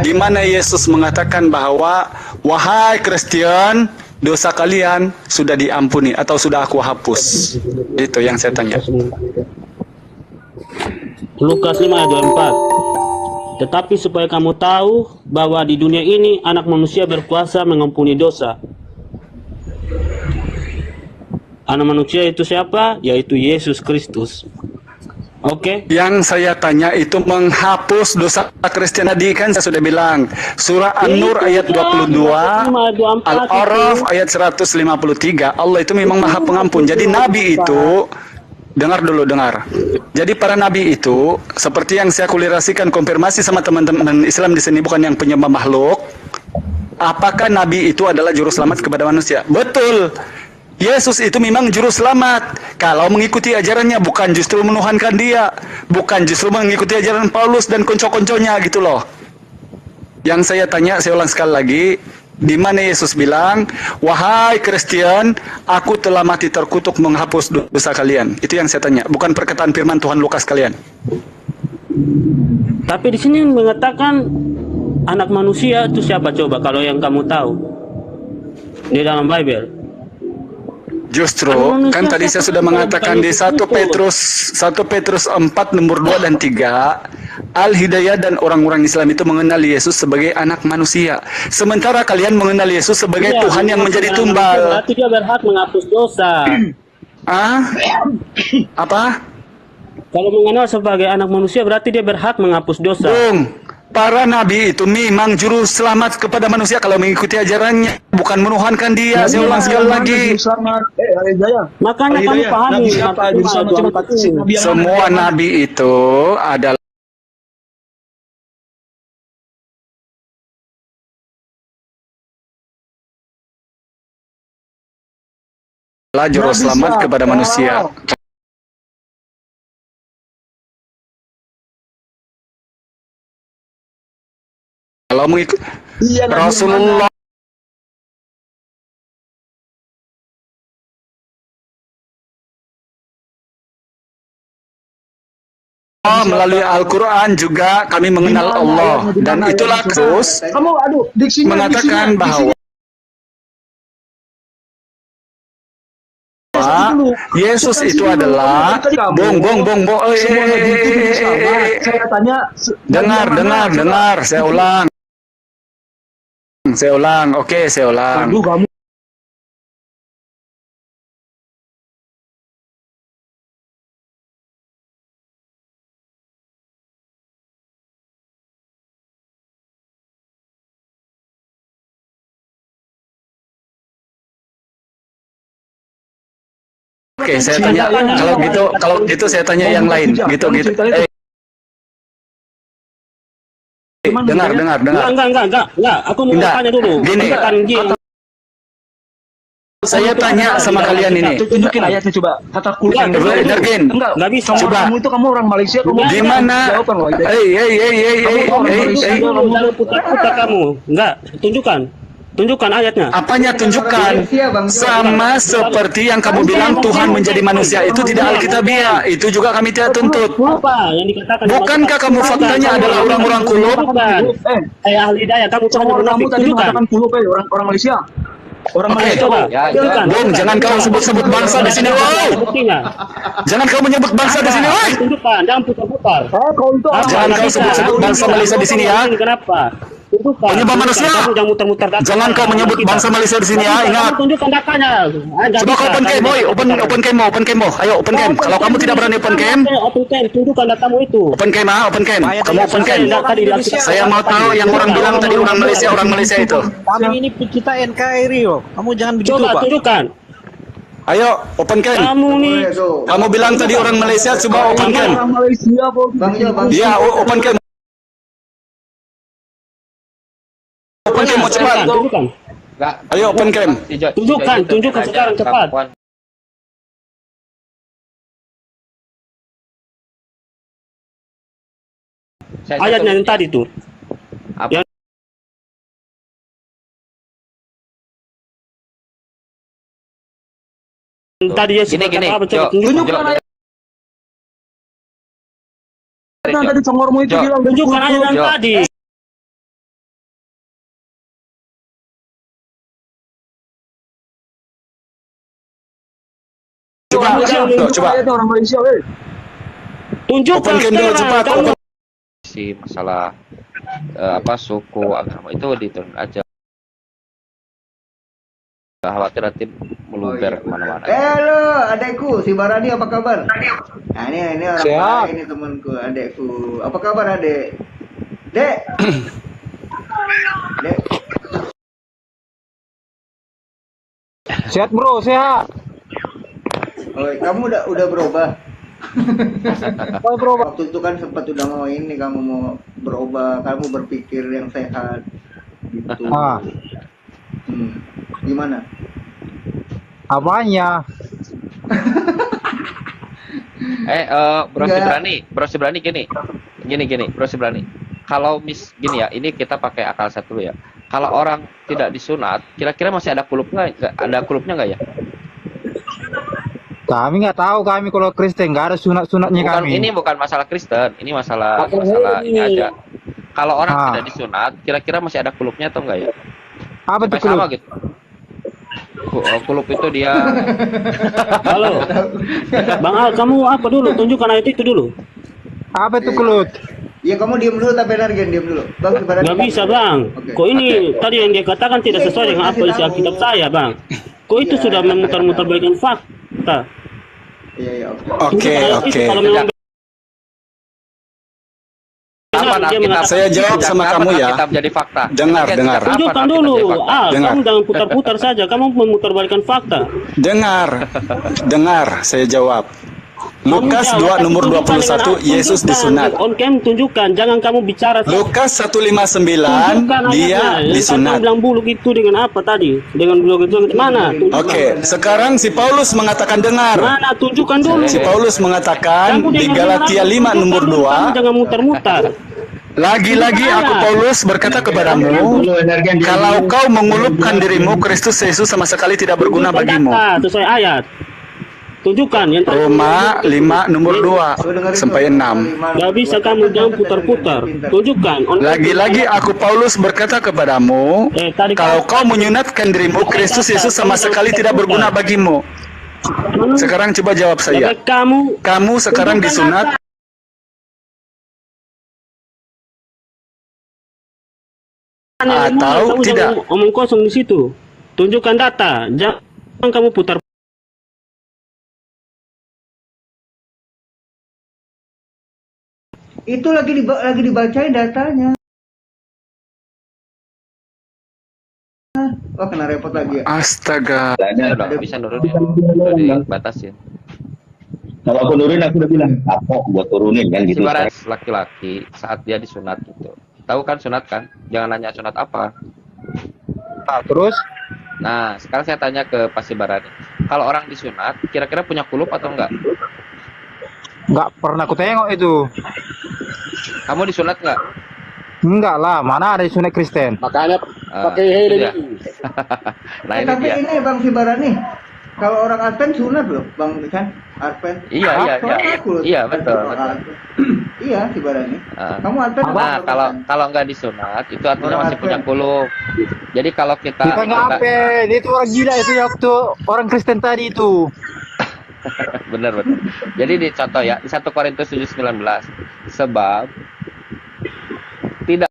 di mana Yesus mengatakan bahwa wahai Kristen, dosa kalian sudah diampuni atau sudah aku hapus? Itu yang saya tanya. Lukas 5 ayat 24. Tetapi supaya kamu tahu bahwa di dunia ini anak manusia berkuasa mengampuni dosa. Anak manusia itu siapa? Yaitu Yesus Kristus. Oke. Yang saya tanya itu menghapus dosa Kristen. Tadi kan saya sudah bilang, surah An-Nur ayat 22, Al-A'raf ayat 153, Allah itu memang maha pengampun. Jadi Nabi itu, dengar. Jadi para Nabi itu, seperti yang saya kulinerasikan, konfirmasi sama teman-teman Islam di sini, bukan yang penyembah makhluk. Apakah Nabi itu adalah juru selamat kepada manusia? Betul. Yesus itu memang juru selamat. Kalau mengikuti ajarannya, bukan justru menuhankan dia, bukan justru mengikuti ajaran Paulus dan konco-konconya gitu loh. Yang saya tanya, saya ulang sekali lagi, di mana Yesus bilang, wahai Kristen, aku telah mati terkutuk menghapus dosa kalian. Itu yang saya tanya, bukan perkataan firman Tuhan Lukas kalian. Tapi di sini mengatakan anak manusia itu siapa coba kalau yang kamu tahu di dalam Bible? Justru kan tadi saya sudah mengatakan di 1 Petrus 4 nomor 2 dan 3, Al-Hidayah dan orang-orang Islam itu mengenal Yesus sebagai anak manusia. Sementara kalian mengenal Yesus sebagai Tuhan yang menjadi tumbal. Berarti dia berhak menghapus dosa. Apa? Kalau mengenal sebagai anak manusia berarti dia berhak menghapus dosa. Para nabi itu memang juru selamat kepada manusia kalau mengikuti ajarannya, bukan menuhankan dia. Saya ulang sekali lagi. Makanya kamu pahami Semua nabi itu adalah juru selamat kepada manusia. Kalau mengikut Iya, Nabi Rasulullah melalui Al-Quran juga kami mengenal Allah, dan itulah terus Kamu aduh diksinya mengatakan bahwa Yesus itu adalah Saya tanya dengar, saya ulang, oke, saya ulang. Aduh, kamu Oke, saya tanya, kalau gitu saya tanya yang lain, gitu. Dengar. Enggak. Aku mau Enggak. tanya dulu. Gini. Saya tanya sama kalian ini. tunjukin ayatnya coba. Kata kuluk yang Dergin. Enggak bisa. Coba. Kamu itu kamu orang Malaysia, kamu Gimana? jawaban loh. Jangan putar-putar kamu. Enggak, tunjukkan ayatnya. Apanya tunjukkan? Sama seperti yang kamu bilang Tuhan menjadi manusia itu tidak alkitabiah. Itu juga kami tidak tuntut. Apa yang dikatakan? Bukankah kamu faktanya adalah orang-orang kulub? Ahli daya, kamu Kamu munafik. tadi Tunjukkan. mengatakan kuluk orang Malaysia. Orang Oke. Malaysia. Coba. Ya, Tunjukkan. Bung, jangan kau sebut-sebut bangsa di sini, wow. Buktinya. Jangan kau menyebut bangsa di sini, woi. Tunjukkan, jangan putar-putar. Kau itu Jangan kau sebut-sebut bangsa Malaysia di sini ya. Kenapa? Tunjukkan. Penyembah manusia. Kamu jangan muter-muter datanya. Jangan kau menyebut bangsa Malaysia di sini ya, ingat. Tunjukkan datanya. Coba kau open cam, boy. Open cam, boy. Ayo open cam. Kalau kamu tidak berani open cam, Open cam, tunjukkan datamu itu. open cam. Kamu open cam. Saya mau tahu yang orang bilang tadi orang Malaysia itu. Kami ini kita NKRI loh. Kamu jangan begitu, Coba Pak. tunjukkan. Ayo open cam. Kamu nih. Kamu bilang tadi orang Malaysia, coba open cam. orang Malaysia, kok. Bang. Iya, open cam. Open cam mau cepat. Tunjukkan. Enggak. Ayo open cam. Tunjukkan sekarang, cepat. Ayatnya yang tadi tuh. Apa? Yang tadi ya Gini, apa coba Jo. tunjukkan. Tunjukkan ayat yang tadi congormu itu Jo. bilang Tunjukkan ayat yang Jo. tadi. Coba. Ayatnya orang Malaysia, weh. Tunjukkan Open cam dulu, cepat. Kamu Si masalah suku agama itu diturun aja. Khawatir nanti meluber kemana-mana. Halo, adekku, si Barani apa kabar? Nah, ini orang Sehat. Batak, ini temanku, adekku. Apa kabar, adek? Dek. Dek. Sehat, Bro, sehat. Oh, kamu udah berubah. Oh, bro. Waktu itu kan sempat udah mau ini, kamu mau berubah, kamu berpikir yang sehat gitu. Ah, Gimana? apanya? Bro Enggak. Sibrani gini. Bro Sibrani. Kalau gini ya, ini kita pakai akal sehat dulu ya. Kalau orang tidak disunat, kira-kira masih ada kulupnya nggak ya? Kami nggak tahu, kami kalau Kristen nggak ada sunat-sunatnya Bukan, kami. ini bukan masalah Kristen, ini masalah ini aja. Kalau orang tidak disunat, kira-kira masih ada kulupnya atau enggak ya? Apa tuh Sampai sama kulub? gitu. Kulup itu dia. Halo. Bang Al, kamu apa dulu? Tunjukkan ayat itu dulu. Apa tuh kulut? Ya kamu diem dulu, tapi Nargen diem dulu. Bang, sebenarnya. Nggak bisa, Bang. Kok ini tadi yang dia katakan tidak sesuai dengan apa isi Alkitab saya, Bang. Kok itu sudah memutar-mutar balikan fakta. Iya, oke. Oke. Kalau memang Kapan dia Alkitab? mengatakan- Saya jawab sama Kapan kamu ya. Alkitab jadi fakta. Dengar. Kapan tunjukkan Alkitab dulu. jadi fakta? Dengar. Kamu jangan putar-putar saja. Kamu memutar balikan fakta. Dengar, saya jawab. Lukas Kamu 2 nomor tunjukkan 21 dengan- Yesus tunjukkan. disunat. On cam tunjukkan, jangan kamu bicara. Lukas 159 Tunjukkan dia ayatnya. Yang disunat. kamu bilang buluk itu dengan apa tadi? Dengan buluk itu mana? Tunjukkan. Oke, sekarang si Paulus mengatakan dengar. Mana? Tunjukkan dulu. Si Paulus mengatakan Kamu di dengar Galatia dulu, 5 nomor tunjukkan dulu, kamu 2, jangan muter-muter. lagi-lagi aku Paulus berkata kepadamu, kalau kau mengulupkan dirimu, Kristus Yesus sama sekali tidak berguna Tunjukkan bagimu. data sesuai ayat. Tunjukkan yang tadi. Roma 5 nomor 2 sampai 6. Gak bisa kamu jangan putar-putar. Tunjukkan. On- Lagi-lagi aku Paulus berkata kepadamu, tadi kalau kau menyunatkan dirimu, Kristus Yesus sama sekali tidak berguna bagimu. Sekarang coba jawab saya. Kamu sekarang disunat. Atau kamu tidak? jangan omong kosong di situ. Tunjukkan data. Jangan kamu putar. Itu lagi dibacain datanya. Wah, kena repot lagi ya. Astaga. Udah nggak bisa nurunin, udah dibatasin. Kalau aku nurunin aku udah bilang, apa buat turunin kan gitu. Ibarat laki-laki saat dia disunat gitu. Tahu kan sunat kan? Jangan nanya sunat apa. Terus Nah, sekarang saya tanya ke Pak Sibarani. Kalau orang disunat, kira-kira punya kulup atau enggak? nggak pernah aku tengok itu. Kamu disunat enggak? Enggak lah, mana ada sunat Kristen. Makanya pakai Itu helm dia. itu. Nah, ini Tapi dia. ini Bang Sibarani, kalau orang Advent sunat loh, Bang kan? Advent. Iya, iya, Soalnya iya. aku loh, Iya, Advent, betul, orang betul. Advent. Iya, Sibarani. Ah. Kamu Advent apa? Nah, orang kalau enggak disunat, itu artinya Orang masih punya Advent. kulup. Jadi kalau kita Kita nggak apa, itu orang gila itu ya, waktu orang Kristen tadi itu. benar benar. Jadi di contoh ya di 1 Korintus 7:19 sebab tidak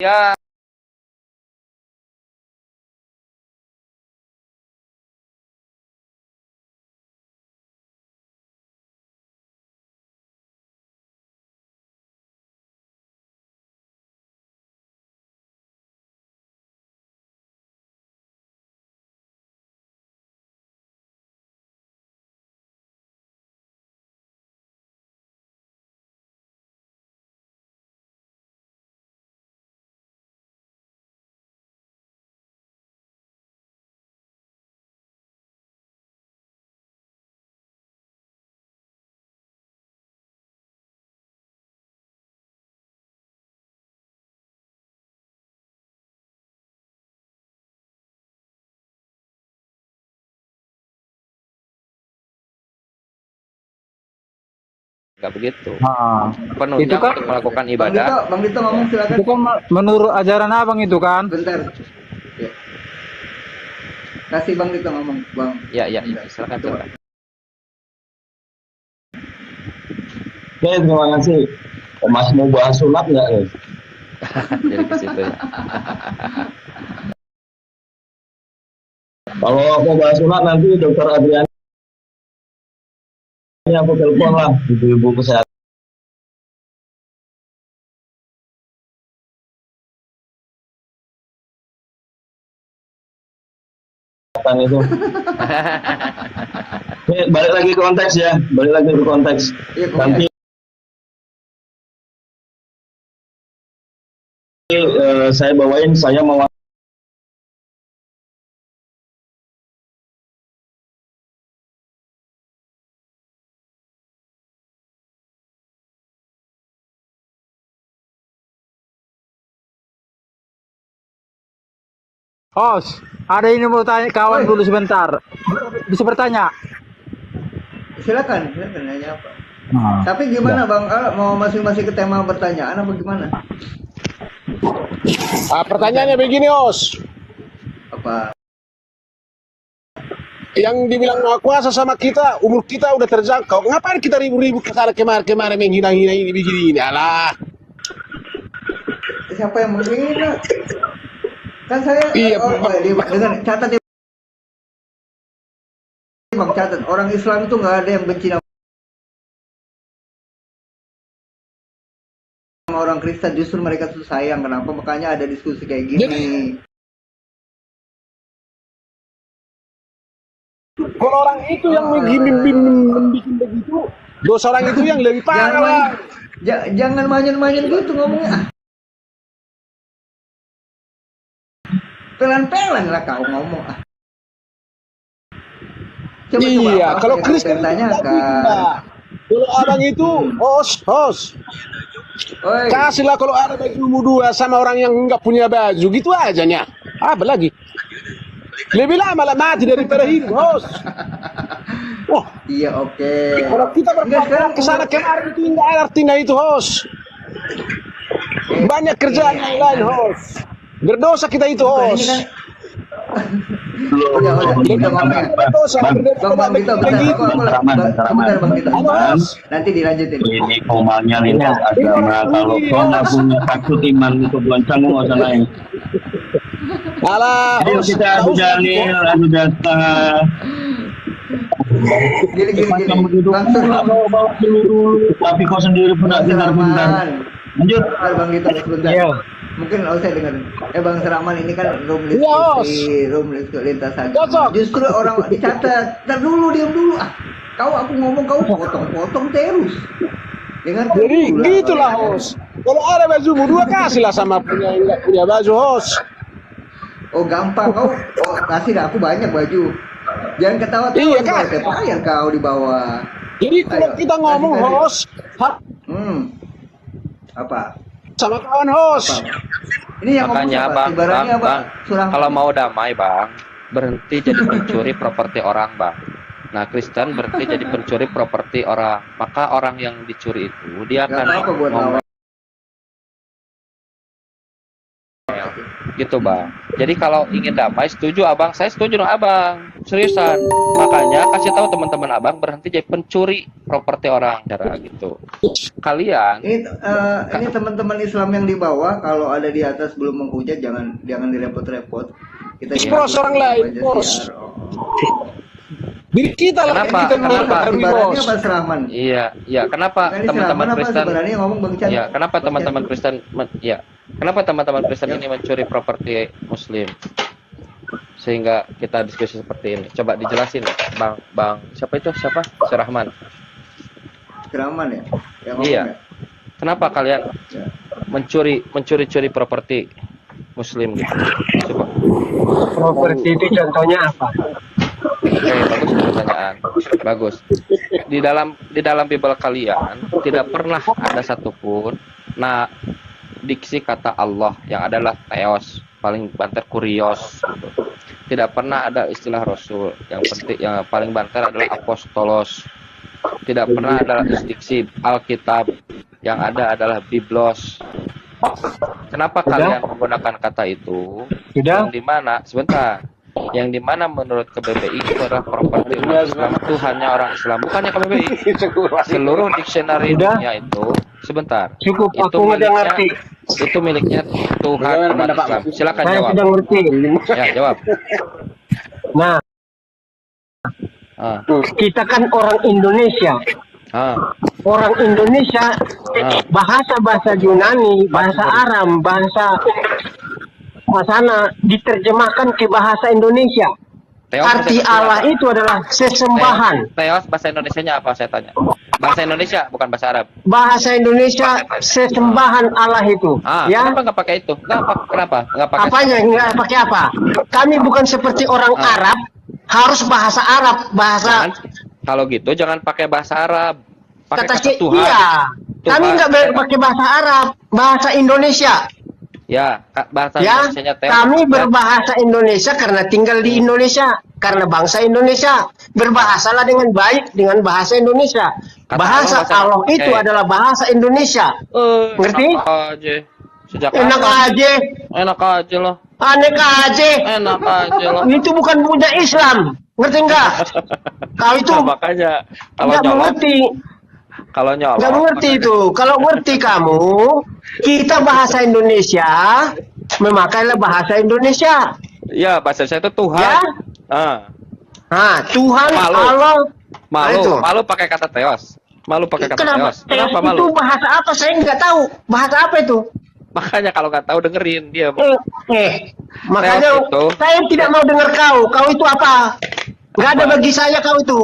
ya nggak begitu. Nah, Penunjang itu kan untuk melakukan Bang ibadah. Dito, Bang Dito ngomong silakan. itu kan menurut ajaran abang itu kan. Bentar. Ya. Kasih Bang Dito ngomong, Bang. Ya ya, ya. Silakan silakan. Oke, terima kasih. Mas mau bahas sunat nggak nih? Jadi ke situ ya. Kalau mau bahas sunat nanti dokter Adriani aku telepon lah, ibu-ibu kesehatan. Itu. Oke, balik lagi ke konteks ya, balik lagi ke konteks. Iya, Bang. Nanti saya bawain, saya mau Os, ada ini mau tanya kawan Oi. dulu sebentar. Bisa bertanya? Silakan nanya apa? Tapi gimana Bang Al, mau masing-masing ke tema pertanyaan apa gimana? Pertanyaannya begini, Os. Apa? Yang dibilang maha kuasa sama kita, umur kita udah terjangkau. Ngapain kita ribu-ribu ke sana kemari menghina-hina ini begini? Alah. Siapa yang menghina? Kan saya Iya, dengan catat ya, Bang, catat orang Islam itu nggak ada yang benci sama orang Kristen, justru mereka tuh sayang. Kenapa? Makanya ada diskusi kayak gini. Kalau orang itu yang membikin begitu, dosa orang itu yang lebih parah. Jangan manyan-manyan gitu ngomongnya. Pelan-pelan lah kau ngomong. Iya, kalau Kristen tanyakan. Kalau abang itu, host. Kasihlah kalau ada bajumu dua sama orang yang nggak punya baju, gitu aja nya. Apa lagi? Lebih lama lah mati daripada hidup, host. Wah, iya oke. Kalau kita berperang ke sana kemari itu nggak artinya itu, host. Banyak kerjaan yang lain, host. Berdosa kita itu, host. Nanti dilanjutin. Ini komalnya lintas agama. Kalau kau nggak punya takut iman itu goncang nggak usah naik. Alah, ayo kita sudah setengah. Gini. Tapi kau sendiri pun tidak pintar-pintar. Lanjut. Bang Gito, sebentar. Mungkin saya dengar. Bang Seraman ini kan room lintas agama. Justru orang catat. Dulu diam dulu. Aku ngomong kau potong terus. Jadi gitulah, host. Kalau ada bajumu dua kasihlah sama punya yang nggak punya baju, host. Oh gampang kau. Kasih dah aku banyak baju. Jangan ketawa-tawa. Iya kan? Yang kau di bawah. Jadi kalau kita ngomong host, apa? Sama kawan host. Ini yang makanya bang, kalau mau damai bang, berhenti jadi pencuri properti orang bang. Nah Kristen berhenti jadi pencuri properti orang, maka orang yang dicuri itu dia akan gitu bang. Jadi kalau ingin damai, setuju abang, saya setuju dong abang, seriusan. Makanya kasih tahu teman-teman abang berhenti jadi pencuri properti orang, cara gitu. Kalian ini teman-teman Islam yang di bawah, kalau ada di atas belum menghujat jangan direpot-repot. Kita pros orang lain, pros. Diri kita lah kenapa? Iya, kenapa teman-teman Kristen? Iya, kenapa teman-teman Kristen? Ya, kenapa teman-teman Kristen ini mencuri properti Muslim? Sehingga kita diskusi seperti ini. Coba dijelasin, bang. Siapa itu? Surahman ya? Iya. Kenapa kalian mencuri properti Muslim gitu? Coba. Properti itu contohnya apa? Oke, bagus pertanyaan. Bagus. Di dalam Bible kalian tidak pernah ada satupun diksi kata Allah yang adalah theos, paling banter kurios gitu. Tidak pernah ada istilah rasul. Yang paling banter adalah apostolos. Tidak pernah ada diksi Alkitab. Yang ada adalah Biblos. Kenapa kalian menggunakan kata itu? Yang dimana yang dimana menurut KBBI itu adalah properti Islam, itu hanya orang Islam, bukannya KBBI. Seluruh dictionary dunia itu Cukup, itu aku udah ngerti. Itu miliknya Tuhan umat Islam. Silakan Saya jawab. sudah ngerti. Ya, jawab. Nah, kita kan orang Indonesia. Orang Indonesia, bahasa Yunani, bahasa Aram, bahasa sana diterjemahkan ke bahasa Indonesia. Arti Allah itu adalah sesembahan. Teos bahasa Indonesianya apa, saya tanya? Bahasa Indonesia, bukan bahasa Arab. Bahasa Indonesia sesembahan Allah itu. Kenapa nggak pakai itu? Kenapa? Nggak pakai? Apanya? Nggak pakai apa? Kami bukan seperti orang Arab, harus bahasa Arab, bahasa. Kalau gitu jangan pakai bahasa Arab. Pakai kata Tuhan. Iya. Kami nggak pakai bahasa Arab, bahasa Indonesia. Ya, bahasa Indonesianya kami berbahasa Indonesia karena tinggal di Indonesia. karena bangsa Indonesia. Berbahasalah dengan baik dengan bahasa Indonesia. Kata Bahasa Allah, Allah itu adalah bahasa Indonesia. Ngerti? Enak aja. Sejak Enak kapan? aja, Enak aja loh. aneka aja. Enak aja loh. Itu bukan punya Islam. Ngerti enggak? Kau itu Nah, makanya kalau nggak nyolong, mengerti. kalau nyolong, Nggak mengerti itu. Kalau ngerti kamu, kita bahasa Indonesia, memakailah bahasa Indonesia. ya bahasa saya itu Tuhan. Ya? Ah, Nah, Tuhan, Malu. Allah, malu, itu. malu pakai kata teos. Malu pakai kata Kenapa? teos. Kenapa malu? Itu bahasa apa? Saya nggak tahu. Bahasa apa itu? Makanya kalau nggak tahu dengerin dia. Makanya Teos itu. saya tidak mau dengar kau. Kau itu apa? Nggak ada bagi saya kau itu.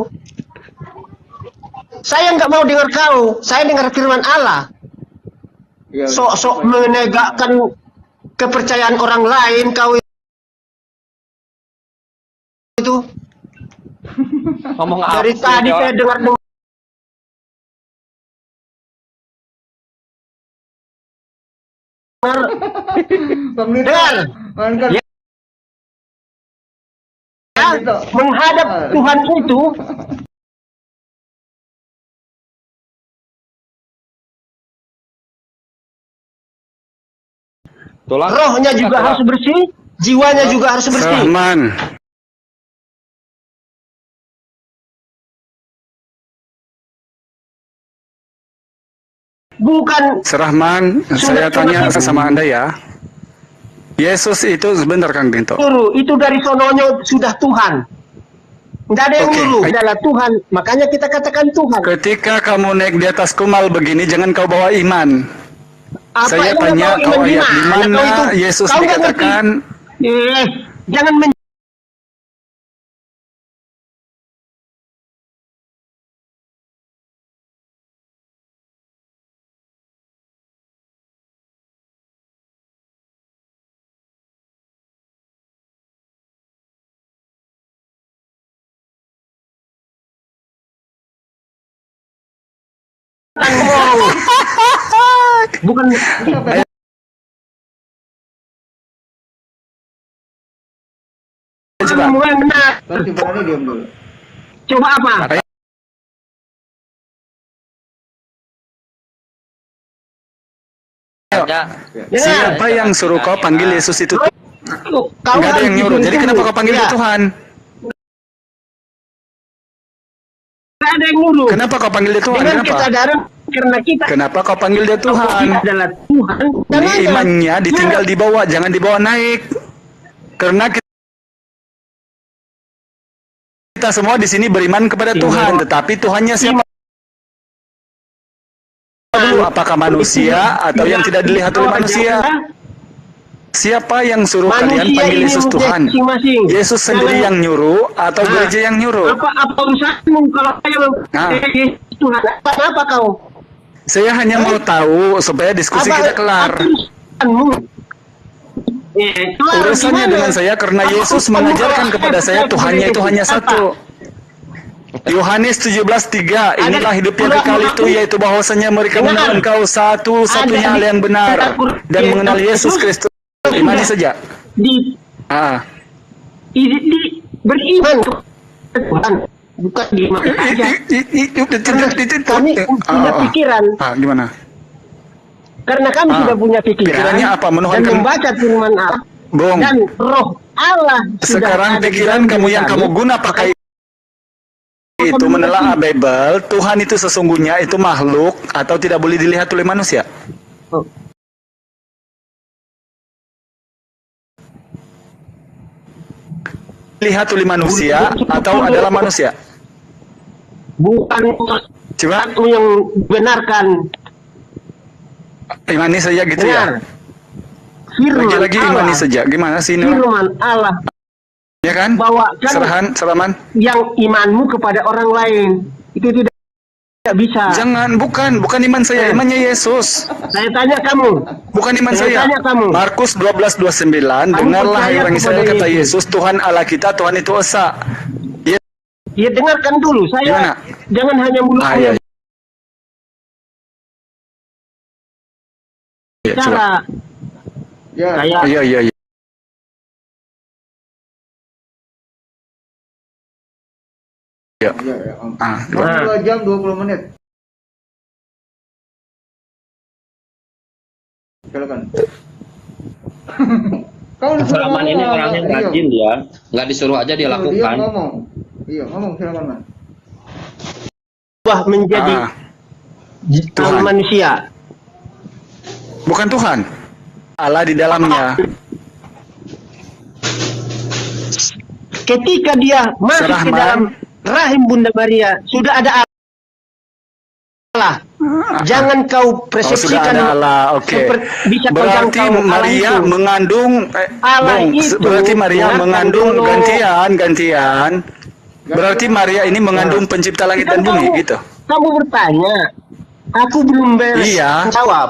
Saya nggak mau dengar kau. Saya dengar firman Allah. Ya, Sok-sok menegakkan kepercayaan orang lain kau itu. Ngomong apa Dari sih tadi dia saya orang? dengar Bang Nito, dengar. kan kan Ya. Menghadap Tuhan itu Tulang. rohnya juga Tulang. harus bersih, jiwanya juga harus bersih. Rahman, Bukan Serahman, saya tanya sama Anda ya. Yesus itu sebentar Kang Dinto. guru, itu dari sononya sudah Tuhan. Nggak ada yang Oke. nyuruh, adalah Tuhan. Makanya kita katakan Tuhan. Ketika kamu naik di atas kumal begini, jangan kau bawa iman. Apa Saya yang tanya kau kau iman ayat di gimana? mana Kau itu, Yesus kau nggak ngerti. dikatakan Jangan ngomong. Bukan coba. ngomong yang benar. Bang Tiffany diam dulu. Coba apa? Ya. Siapa yang suruh kau panggil Yesus itu? Kau Enggak ada harus yang nyuruh. Jadi dituntut. kenapa kau panggil Ya, dia Tuhan? nggak ada yang nyuruh. Kenapa kau panggil dia Tuhan? Dengan Kenapa? kesadaran karena kita Kenapa kau panggil dia Tuhan? adalah Tuhan. Ini Jangan- imannya ditinggal di bawah, jangan dibawa naik. Karena kita semua di sini beriman kepada Tuhan, tetapi Tuhannya siapa dulu? Apakah manusia atau yang tidak dilihat oleh manusia? Siapa yang suruh kalian Manusia panggil ini Yesus Tuhan? masing-masing. Yesus sendiri Jangan- yang nyuruh atau Nah, gereja yang nyuruh? apa urusanmu kalau saya Nah. Tuhan? Apa kau? Saya hanya mau tahu supaya diskusi kita kelar. Apa urusanmu? Kelar Urusannya gimana? dengan saya karena Apa Yesus urusanmu mengajarkan kalau kepada saya Tuhannya itu hanya Apa? satu. Yohanes 17:3, inilah hidup yang kekal itu, yaitu bahwasanya mereka mengenal Engkau satu-satunya Allah yang benar dan mengenal Yesus Kristus. Imani saja. Di, beriman kepada Tuhan, bukan diiman saja. Kami punya pikiran, Gimana? karena kami sudah punya pikiran Pikirannya apa? dan Menuhankan membaca firman Allah Bung. dan roh Allah sudah Sekarang ada di pikiran dalam kamu diri yang kami. kamu guna pakai itu menelaah Bible, Tuhan itu sesungguhnya itu makhluk atau tidak boleh dilihat oleh manusia. Lihat oleh manusia atau adalah manusia? Bukan Coba aku yang benarkan. imani saja gitu ya. Benar. Firman Lagi-lagi imani Allah, saja. Gimana sih ini? firman Allah Ya kan? bawakan Seraman. yang imanmu kepada orang lain itu tidak bisa. Jangan, bukan iman saya, imannya Yesus. Saya tanya kamu. Bukan iman saya. Tanya kamu. Markus 12:29, dengarlah hai percaya orang Israel, kepada kata Yesus. Yesus, Tuhan Allah kita, Tuhan itu esa. Ya dengarkan dulu. Saya Gimana? jangan hanya mulut Iya. Ya, coba. bicara. Ya. Kayak Iya. Ya. Iya, ya. Ah, 2 jam 20 menit. Silakan. Kau disuruh Rahman ini ngomong, orangnya Rio. rajin dia, nggak disuruh aja dia Dia lakukan. ngomong. Iya, ngomong silakan, Man. Berubah menjadi Tuhan. manusia. Bukan Tuhan. Allah di dalamnya. Ketika dia masuk ke Rahman. dalam rahim Bunda Maria, sudah ada Allah. Jangan kau Oh, sudah persepsikan ada Allah. Oke. bisa kau Berarti jangkau Allah Maria itu. mengandung Allah Bung, itu, berarti Maria dengarkan mengandung dulu. gantian. Berarti Maria ini mengandung pencipta langit dan Kan bumi kamu- gitu. Kamu bertanya, aku belum beres Iya. jawab.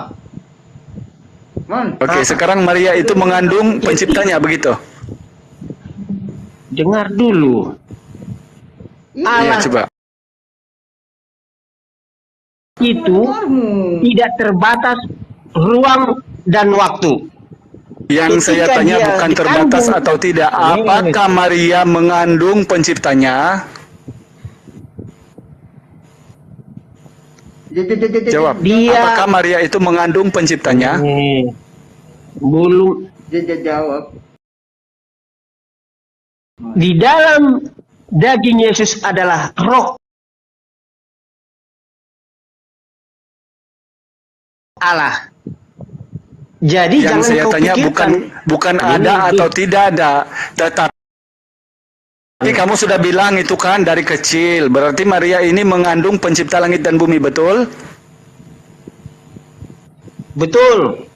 Man. Oke, sekarang Maria itu mengandung penciptanya begitu. Dengar dulu. Iya, Allah coba. itu tidak terbatas ruang dan waktu. Yang saya Ketika tanya dia bukan terbatas dikandung- atau tidak. Apakah Maria mengandung penciptanya? Jawab. Dia- Apakah Maria itu mengandung penciptanya? Belum. Dia jawab. Di dalam daging Yesus adalah roh Allah. Jadi Yang jangan saya kau tanya pikirkan bukan ada atau tidak ada, tetapi kamu sudah bilang itu kan dari kecil. Berarti Maria ini mengandung pencipta langit dan bumi, betul? betul.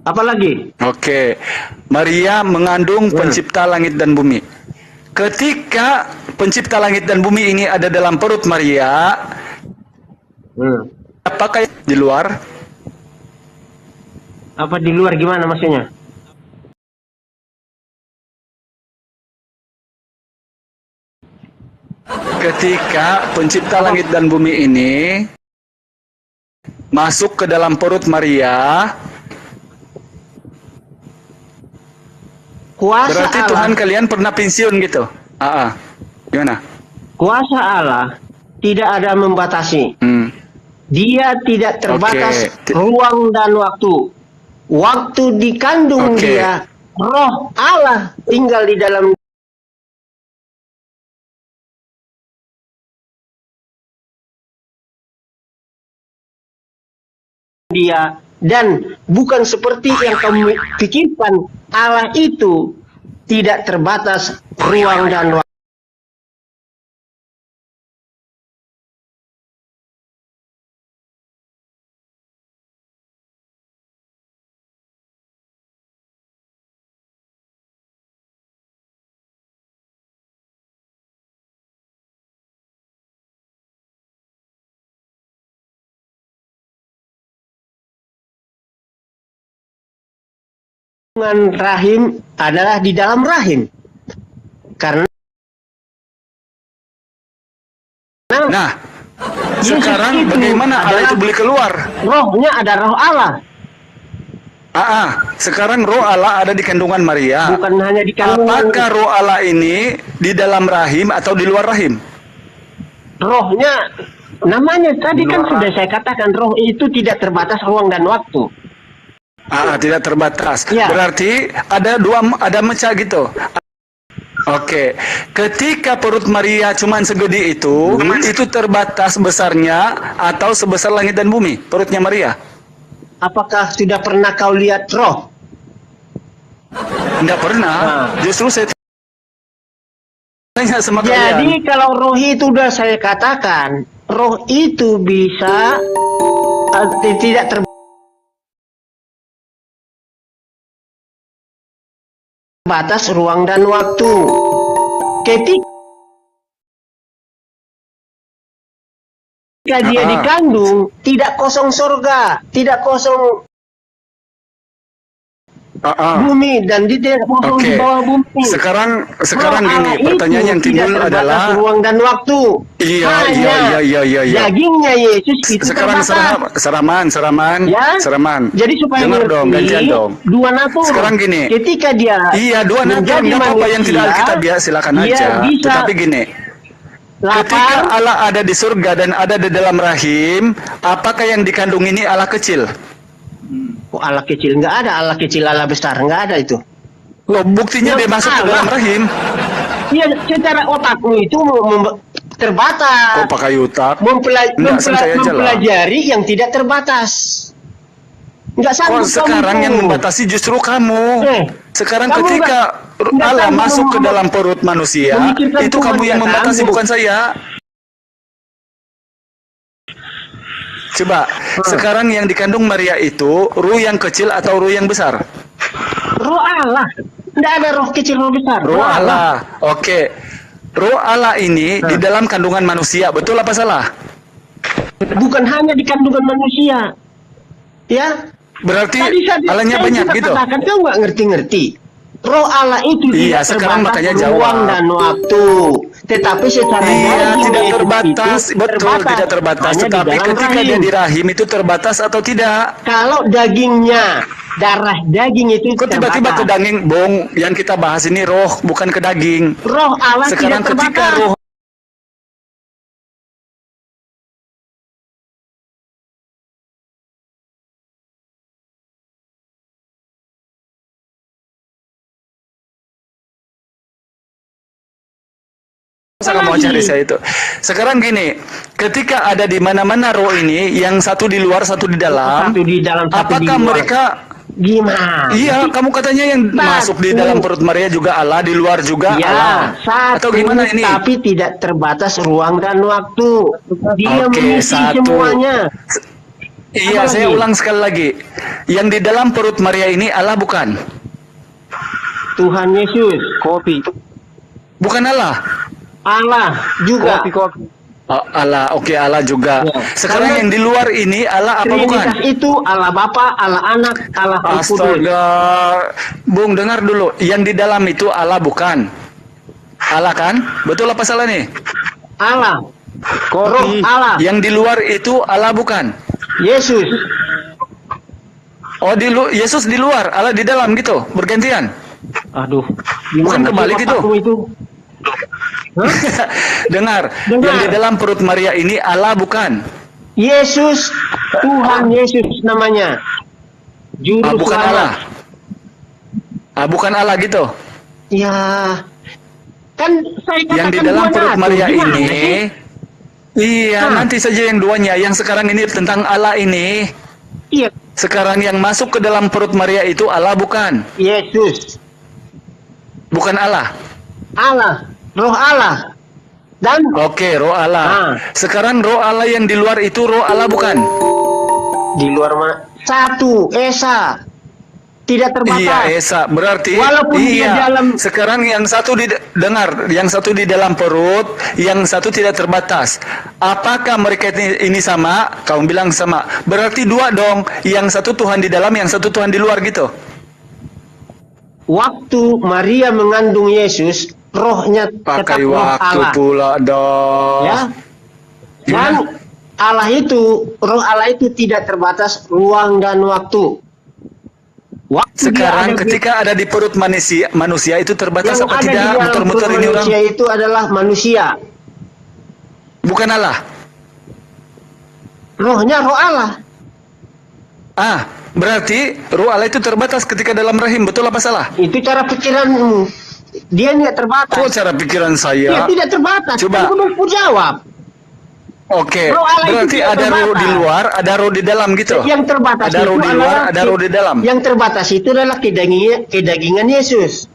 Apalagi? Oke. Maria mengandung pencipta langit dan bumi. Ketika pencipta langit dan bumi ini ada dalam perut Maria, apakah di luar? Apa di luar gimana maksudnya? Ketika pencipta langit dan bumi ini masuk ke dalam perut Maria, Kuasa berarti Allah, Tuhan kalian pernah pensiun gitu? Gimana? kuasa Allah tidak ada membatasi. Dia tidak terbatas Oke. ruang dan waktu. Waktu dikandung Oke. dia, roh Allah tinggal di dalam dia, dan bukan seperti yang kamu pikirkan. Allah itu tidak terbatas ruang dan waktu. Hubungan rahim adalah di dalam rahim. Karena Nah, sekarang itu bagaimana Allah adalah itu boleh keluar? rohnya ada roh Allah. Sekarang roh Allah ada di kandungan Maria. Bukan hanya di kandungan. Apakah roh Allah ini di dalam rahim atau di luar rahim? Rohnya, namanya tadi kan sudah saya katakan, roh itu tidak terbatas ruang dan waktu. Tidak terbatas. Ya. Berarti ada mecah gitu. Oke, ketika perut Maria cuman segede itu terbatas besarnya atau sebesar langit dan bumi perutnya Maria? Apakah sudah pernah kau lihat roh? Enggak pernah. Justru saya tanya sama kalian. Jadi kalau roh itu sudah saya katakan, roh itu bisa tidak terbatas ruang dan waktu. Ketika dia dikandung, tidak kosong surga, tidak kosong bumi, dan dia tidak kosong di bawah bumi. Sekarang Roh gini, Allah pertanyaan itu yang timbul tidak terbatas adalah ruang dan waktu. Iya. Dagingnya Yesus itu Sekarang terbatas. Seraman. Jadi supaya dengar mengerti, dong, gantian dong. dua natur. Sekarang gini. Ketika dia Iya, dua natur menjadi nggak apa-apa yang tidak manusia, Alkitab ya, silakan dia aja. bisa Tetapi gini, ketika Allah ada di surga dan ada di dalam rahim, apakah yang dikandung ini Allah kecil? Oh, Allah kecil nggak ada, Allah kecil Allah besar nggak ada itu. Loh, buktinya dia masuk ke dalam rahim. Iya, secara otakmu itu terbatas. Oh, pakai otak. Mempelajari yang tidak terbatas. Nggak sanggup sekarang yang membatasi justru kamu. Sekarang ketika Allah masuk ke dalam perut manusia, itu kamu yang membatasi, bukan saya. Coba, sekarang yang dikandung Maria itu ruh yang kecil atau ruh yang besar? Ruh Allah. Nggak ada roh kecil, roh besar. Ruh Allah. Oke. Ruh Allah ini di dalam kandungan manusia, betul apa salah? Bukan hanya di kandungan manusia. Ya. Berarti Allahnya banyak gitu. Katakan kau nggak ngerti-ngerti. Roh Allah itu iya, sekarang makanya ruang dan waktu. Tetapi secara tidak terbatas, betul, tidak terbatas. Tetapi ketika dia di rahim itu terbatas atau tidak? Kalau dagingnya, darah daging itu kok tiba-tiba ke daging, Bung? Yang kita bahas ini roh, bukan ke daging. Roh Allah sekarang tidak ketika terbatas. roh mau cari saya itu. Sekarang gini, ketika ada di mana-mana roh ini, yang satu di luar, satu di dalam, apakah mereka gimana? Iya, kamu katanya yang masuk di dalam perut Maria juga Allah, di luar juga Allah. Atau gimana ini? Tapi tidak terbatas ruang dan waktu. Dia mengisi semuanya. Iya, saya ulang sekali lagi. Yang di dalam perut Maria ini Allah bukan? Tuhan Yesus. Kopi. Bukan Allah. Allah juga. Kopi. Oh, Allah, oke, Allah juga. Ya. Sekarang Karena yang di luar ini Allah apa bukan? Itu Allah Bapa, Allah Anak, Allah Roh Kudus. Astaga, Bung, dengar dulu. Yang di dalam itu Allah bukan? Allah kan? Betul apa salah nih? Allah. Roh Allah. Yang di luar itu Allah bukan? Yesus. Oh, Yesus di luar, Allah di dalam gitu, bergantian. Aduh, bukan kebalik gitu. Itu? Dengar, yang di dalam perut Maria ini Allah bukan? Yesus, Tuhan Yesus namanya. Juru bukan Allah. Bukan Allah gitu. Ya, kan saya katakan yang di dalam perut Maria ini. Iya, nanti saja yang duanya. Yang sekarang ini tentang Allah ini. Iya. Sekarang yang masuk ke dalam perut Maria itu Allah bukan? Yesus. Bukan Allah. Allah, roh Allah. Dan oke, roh Allah. Sekarang roh Allah yang di luar itu roh Allah bukan? Di luar satu, Esa. Tidak terbatas. Iya, Esa. Berarti walaupun iya. Dalam... Sekarang yang satu dengar, yang satu di dalam perut, yang satu tidak terbatas. Apakah mereka ini sama? Kamu bilang sama. Berarti dua dong. Yang satu Tuhan di dalam, yang satu Tuhan di luar gitu. Waktu Maria mengandung Yesus, rohnya pakai tetap roh waktu Allah. Pula dong. Ya. Dan Allah itu, roh Allah itu tidak terbatas ruang dan waktu. Sekarang ketika ada di perut manusia itu terbatas apa tidak? Muter-muter ini orang. Manusia itu adalah manusia. Bukan Allah. Rohnya roh Allah. Berarti roh Allah itu terbatas ketika dalam rahim, betul apa salah? Itu cara pikiranmu. Dia tidak terbatas. Kok cara pikiran saya? Dia tidak terbatas. Coba. Aku jawab. Oke, berarti ada roh di luar, ada roh di dalam gitu. Yang terbatas ada roh di luar, ada roh di dalam. Yang terbatas itu adalah kedagingan Yesus.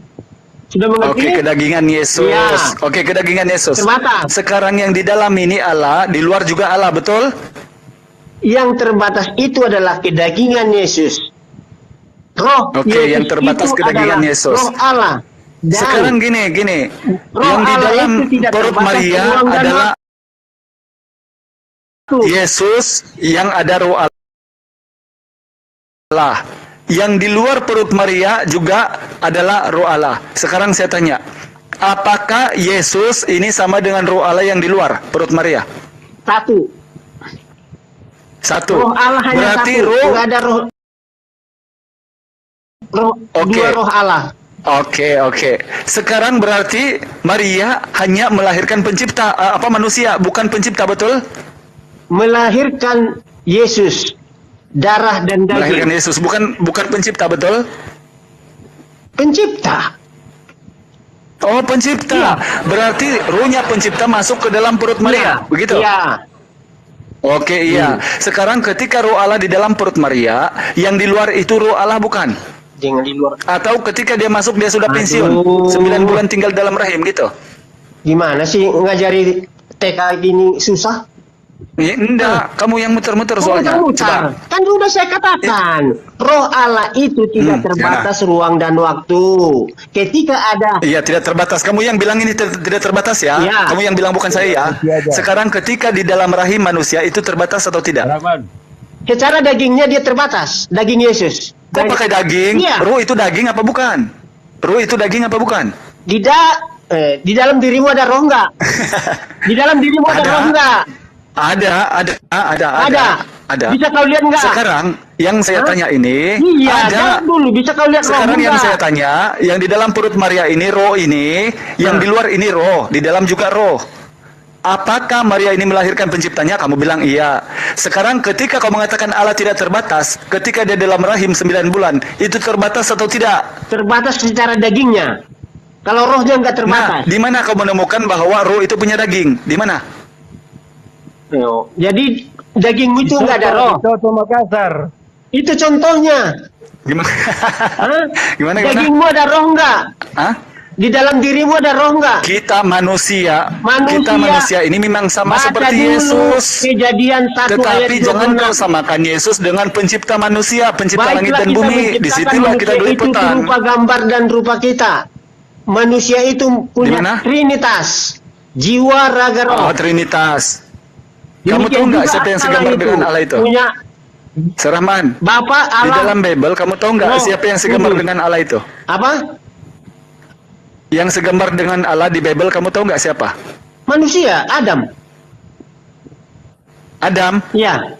Sudah mengerti? Oke, kedagingan Yesus. Ya. Oke, kedagingan Yesus. Terbatas. Sekarang yang di dalam ini Allah, di luar juga Allah, betul? Yang terbatas itu adalah kedagingan Yesus. Roh Yesus yang terbatas kedagingan Yesus. Roh Allah. Dan sekarang gini. Yang di dalam perut Maria adalah Yesus, yang ada roh Allah. Yang di luar perut Maria juga adalah roh Allah. Sekarang saya tanya, apakah Yesus ini sama dengan roh Allah yang di luar perut Maria? Satu. Roh Allah hanya berarti satu. Roh. Nggak ada roh. Dua roh Allah. Oke, oke. Sekarang berarti Maria hanya melahirkan pencipta manusia, bukan pencipta, betul? Melahirkan Yesus, darah dan Melahirkan daging. Yesus, bukan pencipta, betul? Pencipta. Oh, pencipta. Iya. Berarti ruhnya pencipta masuk ke dalam perut Maria, begitu? Iya. Oke, iya. Sekarang ketika roh Allah di dalam perut Maria, yang di luar itu roh Allah bukan? Jangan di luar. Atau ketika dia masuk dia sudah pensiun, Aduh. 9 bulan tinggal dalam rahim gitu? Gimana sih ngajari TK gini susah? Ya, enggak, kamu yang muter-muter soalnya. Muter-muter. Kan sudah saya katakan, roh Allah itu tidak terbatas ruang dan waktu. Ketika ada Iya, tidak terbatas. Kamu yang bilang ini tidak terbatas ya? Ya. Kamu yang bilang bukan saya ya? Sekarang ketika di dalam rahim manusia itu terbatas atau tidak? secara dagingnya dia terbatas, daging Yesus. Kok pakai daging? Iya. Ruh itu daging apa bukan? Ruh itu daging apa bukan? Di dalam dirimu ada roh enggak? Di dalam dirimu ada roh enggak? Ada. Bisa kau lihat enggak? Sekarang yang saya tanya ini Iya, ada. jawab dulu. Bisa kau lihat roh Sekarang yang enggak? saya tanya, yang di dalam perut Maria ini roh ini, yang di luar ini roh, di dalam juga roh. Apakah Maria ini melahirkan penciptanya? Kamu bilang iya. Sekarang ketika kau mengatakan Allah tidak terbatas, ketika dia dalam rahim 9 bulan, itu terbatas atau tidak? Terbatas secara dagingnya. Kalau rohnya enggak terbatas. Nah, di mana kau menemukan bahwa roh itu punya daging? Di mana? Jadi dagingmu itu enggak ada roh. Soto Makassar. Itu contohnya. Gimana? Hah? Gimana? Dagingmu ada roh enggak? Hah? Di dalam dirimu ada roh enggak? Kita manusia ini memang sama Baca seperti dulu Yesus. Kejadian 1 ayat Tetapi jangan 26. kau samakan Yesus dengan pencipta manusia, pencipta langit Baiklah, dan kita bumi. menciptakan Disitulah kita manusia itu beliputan. berupa gambar dan rupa kita. Manusia itu punya Dimana? trinitas, jiwa, raga, roh. Oh, Trinitas. Kamu Demikian tahu nggak juga siapa yang Allah segambar dengan Allah itu? Punya Serahman. Bapa Di Allah. dalam Bible kamu tahu nggak Roh, siapa yang segambar kudus. dengan Allah itu? Apa? Yang segambar dengan Allah di Bible kamu tahu nggak siapa? Manusia, Adam. Adam. Ya.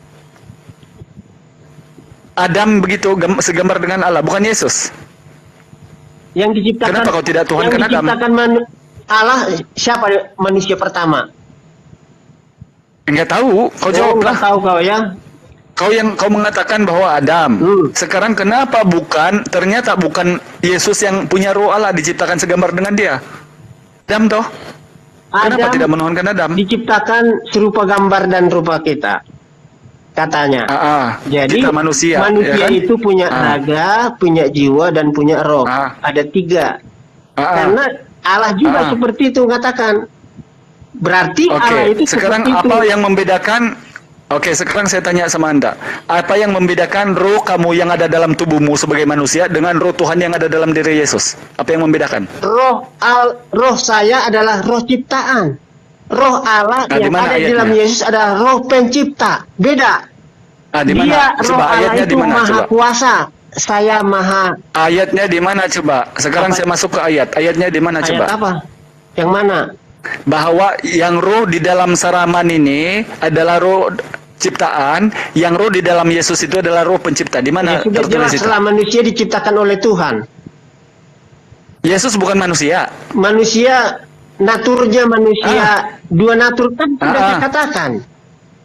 Adam begitu segambar dengan Allah, bukan Yesus. Yang diciptakan. Kenapa kau tidak Tuhan yang kan Adam? diciptakan Allah siapa manusia pertama? Enggak tahu, kau jawablah. Tahu kau ya. Kau mengatakan bahwa Adam. Sekarang kenapa ternyata bukan Yesus yang punya roh Allah diciptakan segambar dengan dia? Adam toh? Kenapa Adam tidak menuhankan Adam? Diciptakan serupa gambar dan rupa kita. Katanya. Jadi kita manusia ya kan? itu punya raga, punya jiwa dan punya roh. Ada 3. Karena Allah juga seperti itu katakan. Berarti Allah itu sekarang seperti apa itu. yang membedakan? Oke, sekarang saya tanya sama Anda. Apa yang membedakan roh kamu yang ada dalam tubuhmu sebagai manusia dengan roh Tuhan yang ada dalam diri Yesus? Apa yang membedakan? Roh saya adalah roh ciptaan. Roh Allah Nah, yang di mana ada di ayatnya? dalam Yesus adalah roh pencipta. Beda. Di mana? Dia roh Coba Allah ayatnya itu di mana? maha Coba. kuasa. Saya maha. Ayatnya di mana coba? Sekarang saya masuk ke ayat. Ayatnya di mana coba? Ayat apa? Yang mana? Bahwa yang roh di dalam saraman ini adalah roh ciptaan, yang roh di dalam Yesus itu adalah roh pencipta. Di mana Ya, sudah tertulis jelas itu? setelah manusia diciptakan oleh Tuhan. Yesus bukan manusia. Manusia, naturnya manusia, dua natur kan sudah saya katakan.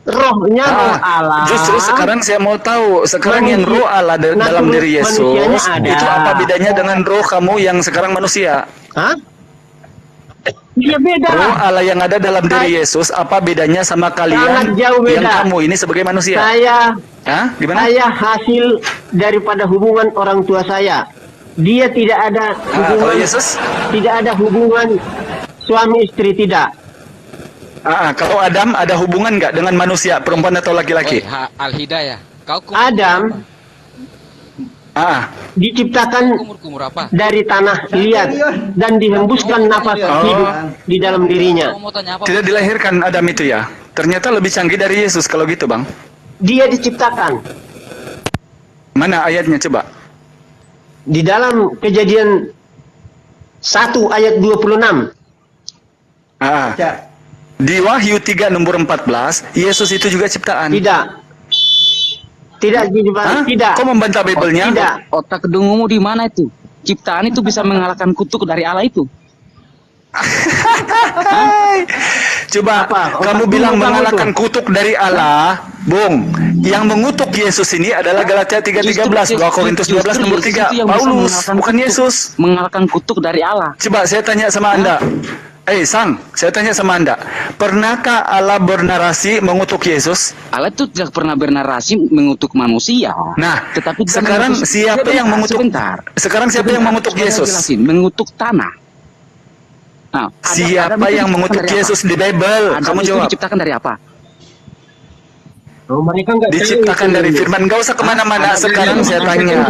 Rohnya roh Allah. Justru sekarang saya mau tahu, sekarang yang Manusia- roh Allah dalam natur diri Yesus, manusianya ada. itu apa bedanya dengan roh kamu yang sekarang manusia? Hah? Ya beda Roh lah. Allah yang ada dalam diri Yesus, apa bedanya sama kalian Sangat jauh yang beda. kamu ini sebagai manusia? Gimana? Saya hasil daripada hubungan orang tua saya. Dia tidak ada hubungan. Kalau Yesus? Tidak ada hubungan suami istri, tidak. Kalau Adam ada hubungan nggak dengan manusia, perempuan atau laki-laki? Al-Hidayah. Kau Adam diciptakan dari tanah liat dan dihembuskan nafas hidup di dalam dirinya. Tidak dilahirkan Adam itu ya? Ternyata lebih canggih dari Yesus kalau gitu, Bang. Dia diciptakan. Mana ayatnya coba? Di dalam Kejadian 1 ayat 26. Di Wahyu 3 nomor 14, Yesus itu juga ciptaan. Tidak, tidak. Kok membantah Bible-nya? Tidak. Otak kedungumu di mana itu? ciptaan itu bisa mengalahkan kutuk dari Allah itu? Coba kamu bilang mengalahkan kutuk dari Allah, Bung. Yang mengutuk Yesus ini adalah Galatia 3:13, 2 Korintus 12 nomor 3. Paulus, bukan Yesus. Mengalahkan kutuk dari Allah. Coba saya tanya sama Anda. Sang, saya tanya sama Anda. Pernahkah Allah bernarasi mengutuk Yesus? Allah itu tidak pernah bernarasi mengutuk manusia. Nah, tetapi sekarang siapa yang mengutuk? Sekarang siapa yang mengutuk Yesus? Mengutuk tanah. Nah, siapa yang mengutuk Yesus di Bible? Kamu jawab. Diciptakan dari apa? Mereka nggak diciptakan dari firman. Gak usah kemana-mana. Sekarang saya tanya.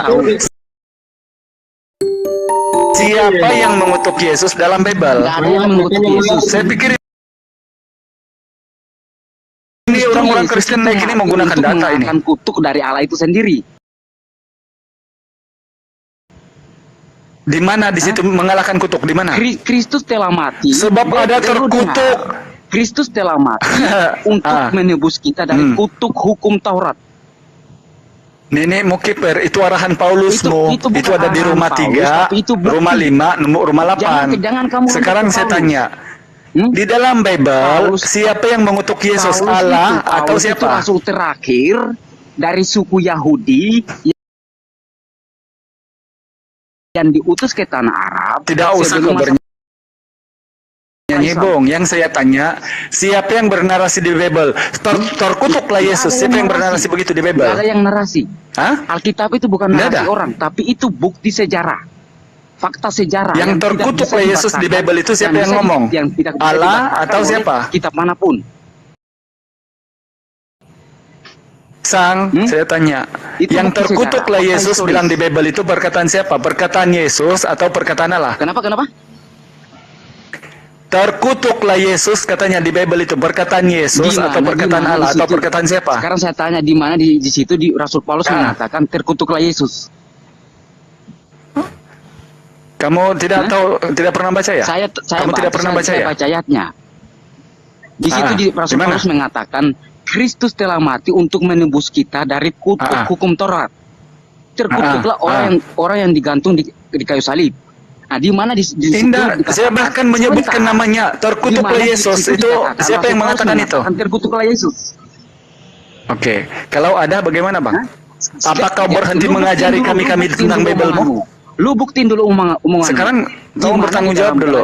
Siapa yang mengutuk Yesus dalam Bible? Nggak ada yang mengutuk Yesus. Saya pikir ini orang-orang Kristen naik ini menggunakan data ini. Kutuk dari Allah itu sendiri. Di mana di situ mengalahkan kutuk? Di mana? Kristus telah mati. Sebab ada terkutuk. Kristus telah mati untuk menebus kita dari kutuk hukum Taurat. Nenek mau kiper, itu arahan Paulusmu. Itu ada di Roma 3, Roma 5, Roma 8. Jangan kamu sekarang saya tanya, di dalam Bible, siapa yang mengutuk Yesus? Allah atau siapa? Itu rasul terakhir dari suku Yahudi yang diutus ke tanah Arab. Tidak usah kau bernyanyi, Bung. Yang saya tanya, siapa yang bernarasi di Bible? Terkutuklah Yesus. Siapa yang bernarasi begitu di Bible? Tidak ada yang narasi. Hah? Alkitab itu bukan narasi orang, tapi itu bukti sejarah, fakta sejarah. Yang terkutuklah Yesus di Bible itu siapa yang ngomong? Allah atau siapa? Kitab manapun. Sang, saya tanya, yang terkutuklah Yesus bilang di Bible itu perkataan siapa? Perkataan Yesus atau perkataan Allah? Kenapa? Terkutuklah Yesus katanya di Bible itu perkataan Yesus atau perkataan Allah atau perkataan siapa? Sekarang saya tanya di mana di situ di Rasul Paulus mengatakan terkutuklah Yesus. Kamu tidak tahu, tidak pernah baca ya? Kamu tidak pernah baca ya? Saya baca ayatnya. Di situ di Rasul Paulus mengatakan Kristus telah mati untuk menebus kita dari kutuk hukum Taurat. Terkutuklah orang yang digantung di kayu salib. Nah, di mana di Indah, saya bahkan menyebutkan namanya terkutuklah Yesus. Itu siapa yang mengatakan itu? Terkutuklah Yesus. Oke, kalau ada bagaimana, Bang? Apa kau berhenti mengajari kami tentang Bible-mu? Lu buktiin dulu omongan. Sekarang kamu bertanggung jawab dulu.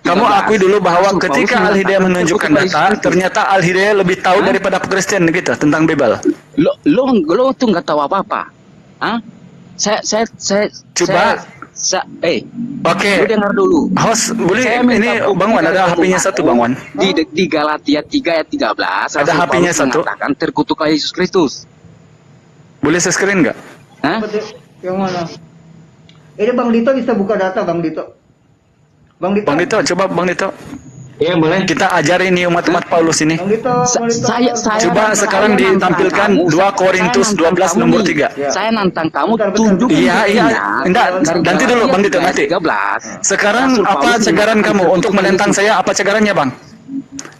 Kamu akui dulu bahwa ketika Al-Hidayah menunjukkan data, ternyata Al-Hidayah lebih tahu daripada Kristen gitu tentang Bible. Lo tuh nggak tahu apa-apa. Hah? Saya coba. Oke. Lu dengar dulu. Host, boleh ini Bang Wan ada HP-nya satu, Bang Wan. Di Galatia 3 ayat 13 ada HP-nya satu. Mengatakan terkutuklah Yesus Kristus. Boleh saya screen nggak? Hah? Yang mana? Ini Bang Dito bisa buka data, Bang Dito. Bang Dito, coba Bang Dito. Iya boleh. Kita ajarin nih umat-umat Paulus ini. Saya coba sekarang ditampilkan 2 Korintus 12 nomor 3. Saya nantang kamu tunjukin. Iya. Enggak, nanti dulu Bang Dito nanti. Sekarang apa cagaran kamu untuk menentang saya? Apa cagarannya, Bang?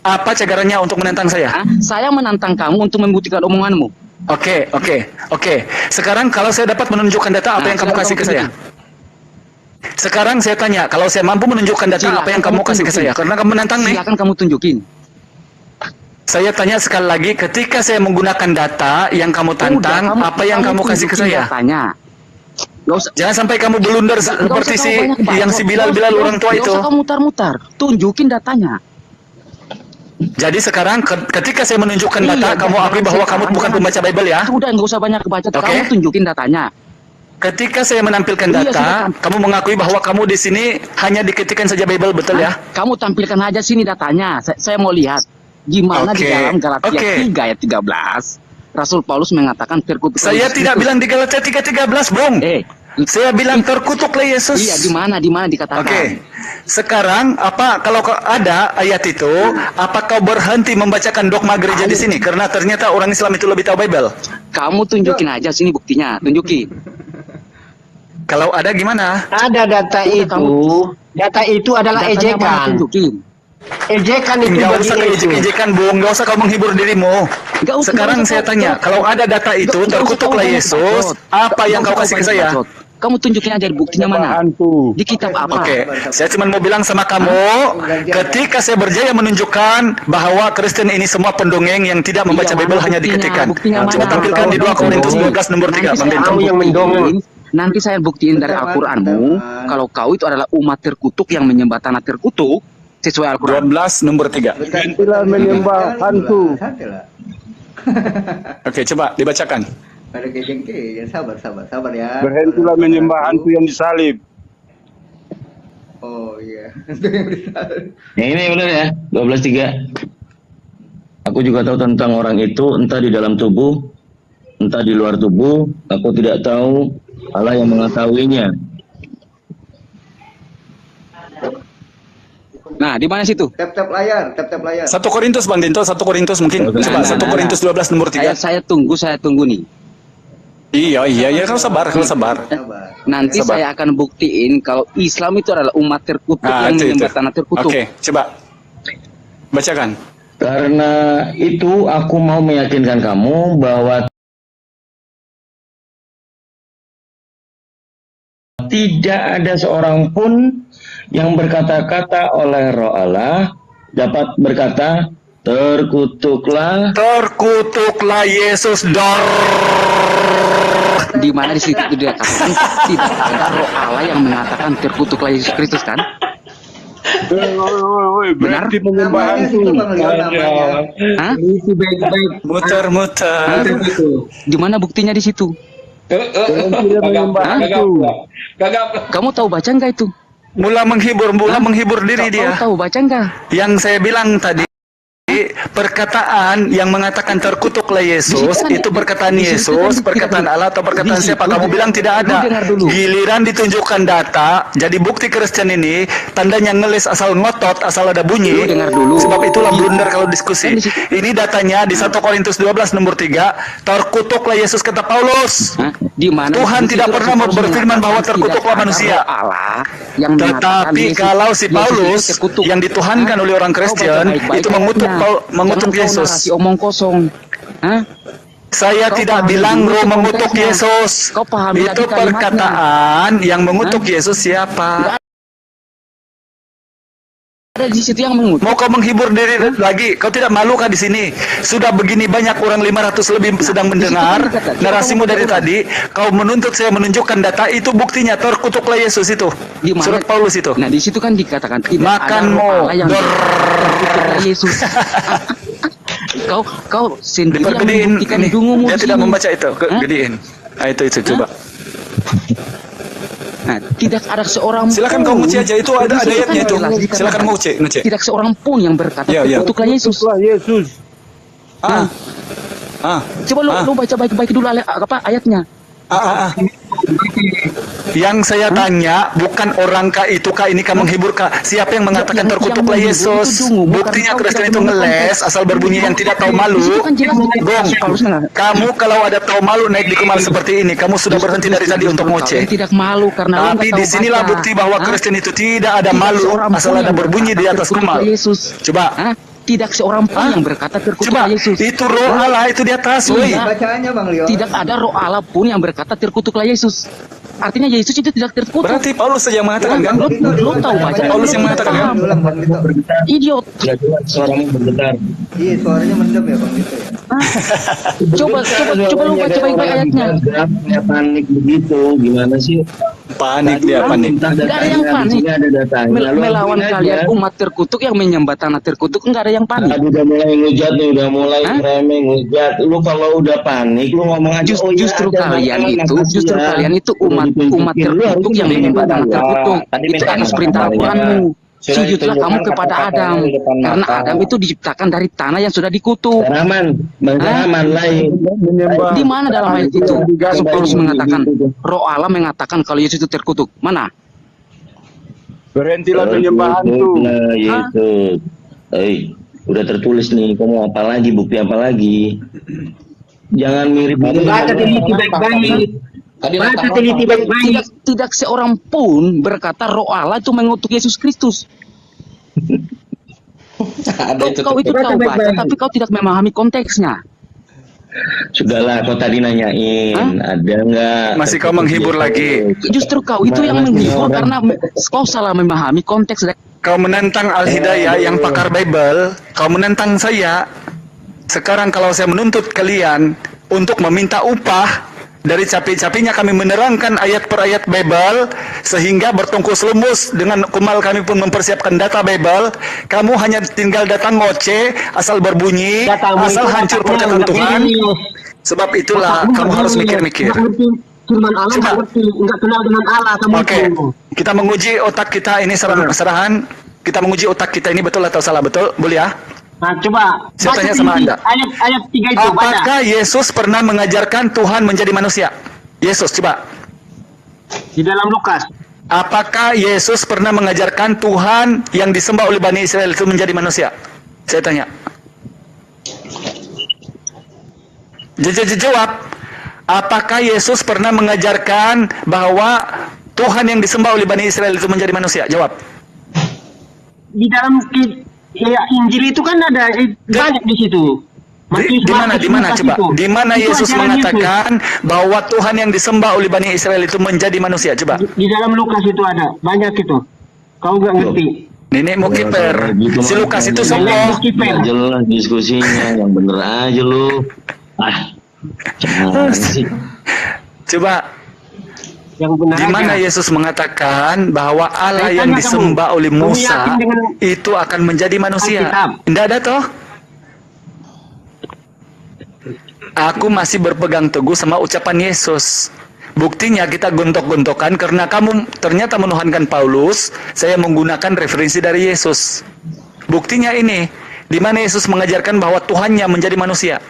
Apa cagarannya untuk menentang saya? Saya menantang kamu untuk membuktikan omonganmu. Oke. Sekarang kalau saya dapat menunjukkan data, apa yang kamu kasih ke saya? Sekarang saya tanya, kalau saya mampu menunjukkan data, apa yang kamu kasih ke saya? Karena kamu menantang nih. Silakan kamu tunjukin. Saya tanya sekali lagi, ketika saya menggunakan data yang kamu tantang, apa yang kamu kasih ke saya? Jangan sampai kamu blunder seperti si Bilal orang tua itu. Gak usah kamu mutar-mutar, tunjukin datanya. Jadi sekarang ketika saya menunjukkan data, kamu akui bahwa kamu bukan pembaca Bible ya? Udah, nggak usah banyak baca, kamu tunjukin datanya. Ketika saya menampilkan data, kamu mengakui bahwa kamu di sini hanya diketikkan saja Bible, betul ya? Kamu tampilkan aja sini datanya. Saya mau lihat gimana di dalam Galatia 3 ayat 13 Rasul Paulus mengatakan terkutuk. Saya tidak bilang di Galatia 3:13, Bung. Saya bilang terkutuklah Yesus. Iya, di mana dikatakan. Sekarang apa kalau ada ayat itu, apa kau berhenti membacakan dogma gereja di sini karena ternyata orang Islam itu lebih tahu Bible? Kamu tunjukin aja sini buktinya, tunjukin. Kalau ada gimana? Ada data itu. Data itu adalah ejekan. Ejekan itu nggak usah ejek-ejekan, Bung. Nggak usah kau menghibur dirimu. Sekarang saya tanya, kalau ada data itu terkutuklah Yesus, apa yang kau kasih ke saya? Kamu tunjukin aja buktinya mana? Di kitab apa? Oke, saya cuma mau bilang sama kamu, ketika saya berjaya menunjukkan bahwa Kristen ini semua pendongeng yang tidak membaca Bible hanya diketikkan. Coba tampilkan di 2 Korintus 12 nomor 3, Bang Bento. Nanti saya buktiin dari Al-Quranmu kalau kau itu adalah umat terkutuk yang menyembah tanah terkutuk sesuai Al-Quran. 12 nomor 3. Berhentilah menyembah hantu. Oke, coba dibacakan. Ada kejengke, ya sabar ya. Berhentilah menyembah hantu yang disalib. Oh iya. Yang ini benar ya, 12:3. Aku juga tahu tentang orang itu, entah di dalam tubuh, entah di luar tubuh, aku tidak tahu, Allah yang mengetahuinya. Nah, di mana situ? Tap layar. 1 Korintus Bang Dinto, 1 Korintus mungkin. Coba 1 Korintus 12 nomor 3. Saya tunggu nih. Iya, kalau sabar. Nanti saya akan buktiin kalau Islam itu adalah umat terkutuk yang menyembah tanah terkutuk. Oke, coba bacakan. Karena itu aku mau meyakinkan kamu bahwa tidak ada seorang pun yang berkata-kata oleh Roh Allah dapat berkata, terkutuklah Yesus Di mana di situ dikatakan tidak ada Roh Allah yang mengatakan terkutuklah Yesus Kristus kan? Benar? Hah? Muter-muter. Di mana buktinya di situ? Kamu tahu baca nggak itu? Mula menghibur diri dia. Tahu baca nggak? Yang saya bilang tadi, perkataan yang mengatakan terkutuklah Yesus itu perkataan Yesus, perkataan Allah atau perkataan siapa? Kamu bilang tidak ada. Giliran ditunjukkan data, jadi bukti Kristen ini tandanya ngelis asal ngotot, asal ada bunyi. Sebab itulah blunder kalau diskusi. Ini datanya di 1 Korintus 12 nomor 3, terkutuklah Yesus kata Paulus. Tuhan tidak pernah berfirman bahwa terkutuklah manusia. Tetapi kalau si Paulus yang dituhankan oleh orang Kristen itu mengutuk Yesus. Omong kosong. Saya tidak bilang Roh mengutuk Yesus. Itu perkataan yang mengutuk Yesus siapa? Ada di situ yang mengutuk. Mau kau menghibur diri lagi? Kau tidak malu kah di sini? Sudah begini banyak orang 500 lebih sedang mendengar narasimu dari tadi. Kau menuntut saya menunjukkan data, itu buktinya terkutuklah Yesus itu. Surat Paulus itu. Nah, di situ kan dikatakan tidak makanmu terkutuklah Yesus. Kau sendiri yang membuktikan dungumu. Dia tidak membaca itu. Gedein. Itu coba. Nah, tidak ada seorang silakan kau nguci aja, itu ada ayatnya itu. Silakan nguci. Tidak seorang pun yang berkata terkutuklah Yesus. Coba lu baca baik-baik dulu ayatnya. Yang saya tanya bukan orangkah itukah inikah menghiburkah, siapa yang mengatakan terkutuklah Yesus? Buktinya Kristen itu ngeles asal berbunyi yang tidak tahu malu. Gong, kamu kalau ada tahu malu naik di kumal seperti ini, kamu sudah berhenti dari tadi untuk ngoceh. Tidak malu karena tapi disinilah bukti bahwa Kristen itu tidak ada malu asal ada berbunyi di atas kumal. Coba. Tidak seorang pun yang berkata terkutuklah Yesus. Itu Roh Allah itu di atas. Bacaannya Bang Leo. Tidak ada Roh Allah pun yang berkata terkutuklah Yesus. Artinya Yesus itu tidak terkutuk. Berarti Paulus saja yang mengatakan kan? Lu tahu baca. Paulus yang mengatakan kan? Idiot. Suaranya bergetar. Iya, suaranya mendem ya Bang Leo ya. Coba lu baca baik-baik ayatnya. Dia panik begitu, gimana sih? Panik dia, panik. Enggak ada yang panik. Melawan kalian umat terkutuk yang menyembah tanah terkutuk, enggak ada yang panik. Udah mulai ngejat nih, udah mulai remeh ngejat. Lu kalau udah panik, lu ngomong aja. Justru kalian itu umat terkutuk yang menyembah tanah terkutuk. Itu atas perintah Tuhanmu. Sujudlah kamu kepada Adam, karena Adam itu diciptakan dari tanah yang sudah dikutuk. Di mana dalam ayat itu Paulus mengatakan Roh Allah mengatakan kalau Yesus itu terkutuk? Mana? Berhentilah menyembah hantu. Yesus. Udah tertulis nih. Kamu mau apa lagi? Bukti apa lagi? Jangan mirip. Baca teliti baik-baik. Baca teliti baik-baik. Tidak seorang pun berkata Roh Allah itu mengutuk Yesus Kristus. Kau itu tahu baca, tapi kau tidak memahami konteksnya. Sudahlah, kau tadi nanyain, ada nggak? Masih kau menghibur lagi. Justru kau itu yang menghibur karena kau salah memahami konteks. Kau menentang Al-Hidayah yang pakar Bible, kau menentang saya. Sekarang kalau saya menuntut kalian untuk meminta upah, dari capek-capeknya kami menerangkan ayat per ayat Bible, sehingga bertungkus lumus dengan Kumal kami pun mempersiapkan data Bible. Kamu hanya tinggal datang ngoceh, asal berbunyi, asal hancur perkataan Tuhan. Sebab itulah kamu harus mikir-mikir. Firman Allah nggak ngerti, nggak kenal dengan Allah kamu. Oke, kita menguji otak kita ini serahan. Kita menguji otak kita ini betul atau salah, betul, boleh ya? Nah, coba saya tanya sama Anda. Ayat 3 itu apakah Yesus pernah mengajarkan Tuhan menjadi manusia? Yesus, coba. Di dalam Lukas. Apakah Yesus pernah mengajarkan Tuhan yang disembah oleh Bani Israel itu menjadi manusia? Saya tanya. Jawab. Apakah Yesus pernah mengajarkan bahwa Tuhan yang disembah oleh Bani Israel itu menjadi manusia? Jawab. Di dalam Injil itu kan ada banyak di situ. Di mana coba? Di mana Yesus mengatakan bahwa Tuhan yang disembah oleh Bani Israel itu menjadi manusia? Coba. Di dalam Lukas itu ada, banyak itu. Kau nggak ngerti. Nenek mau kiper. Si Lukas itu sombong. Jelas diskusinya, yang bener aja lu. Jangan sih. Coba. Di mana Yesus mengatakan bahwa Allah yang disembah oleh Musa itu akan menjadi manusia? Tidak ada toh? Aku masih berpegang teguh sama ucapan Yesus. Buktinya kita gontok-gontokan karena kamu ternyata menuhankan Paulus, saya menggunakan referensi dari Yesus. Buktinya ini, di mana Yesus mengajarkan bahwa Tuhannya menjadi manusia.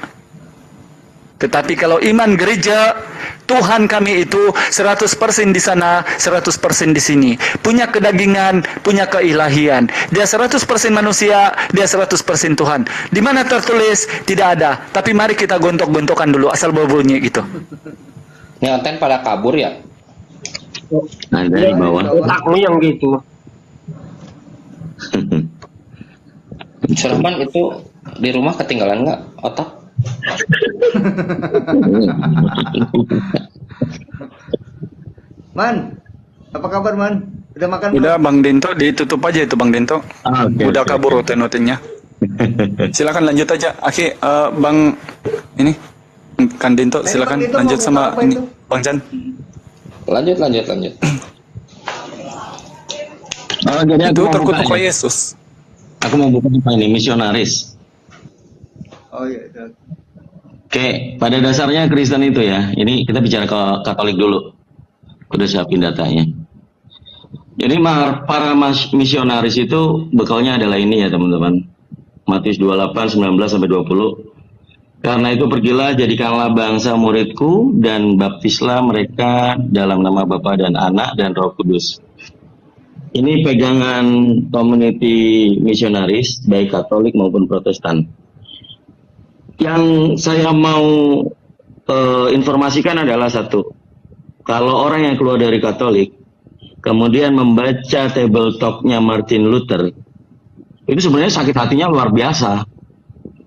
Tetapi kalau iman gereja, Tuhan kami itu 100% di sana, 100% di sini. Punya kedagingan, punya keilahian. Dia 100% manusia, dia 100% Tuhan. Di mana tertulis? Tidak ada. Tapi mari kita gontok-gontokan dulu, asal berbunyi gitu. Nyanten pada kabur ya? Ada di bawah. Otakmu yang gitu. Surahman itu di rumah ketinggalan nggak otak? Man, apa kabar Man? Udah makan? Udah Bang Dento, ditutup aja itu Bang Dento. Udah kabur roten-rotennya. Silakan lanjut aja. Akhi, Bang ini Kan Dento, silakan lanjut sama ini Bang Chan. Lanjut. Oh, jadi itu terkutuk Yesus. Aku mau buka apa ini? Misionaris. Oh iya. Oke, pada dasarnya Kristen itu ya. Ini kita bicara ke Katolik dulu. Udah siapin datanya. Jadi para misionaris itu bekalnya adalah ini ya teman-teman. Matius 28, 19-20. Karena itu pergilah, jadikanlah bangsa muridku dan baptislah mereka dalam nama Bapa dan Anak dan Roh Kudus. Ini pegangan community misionaris, baik Katolik maupun Protestan. Yang saya mau informasikan adalah satu. Kalau orang yang keluar dari Katolik, kemudian membaca table talk-nya Martin Luther, itu sebenarnya sakit hatinya luar biasa.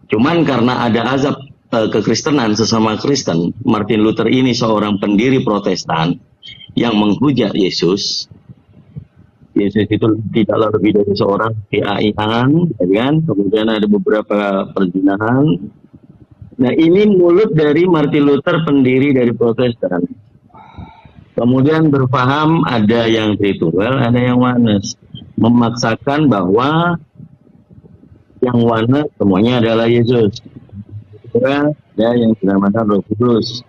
Cuman karena ada azab kekristenan sesama Kristen, Martin Luther ini seorang pendiri Protestan yang menghujat Yesus. Yesus itu tidaklah lebih dari seorang PAI-an, ya kan? Kemudian ada beberapa perzinahan. Nah, ini mulut dari Martin Luther, pendiri dari Protestan. Kemudian berpaham ada yang spiritual, ada yang oneness. Memaksakan bahwa yang oneness semuanya adalah Yesus. Ya, yang dinamakan Roh Kudus.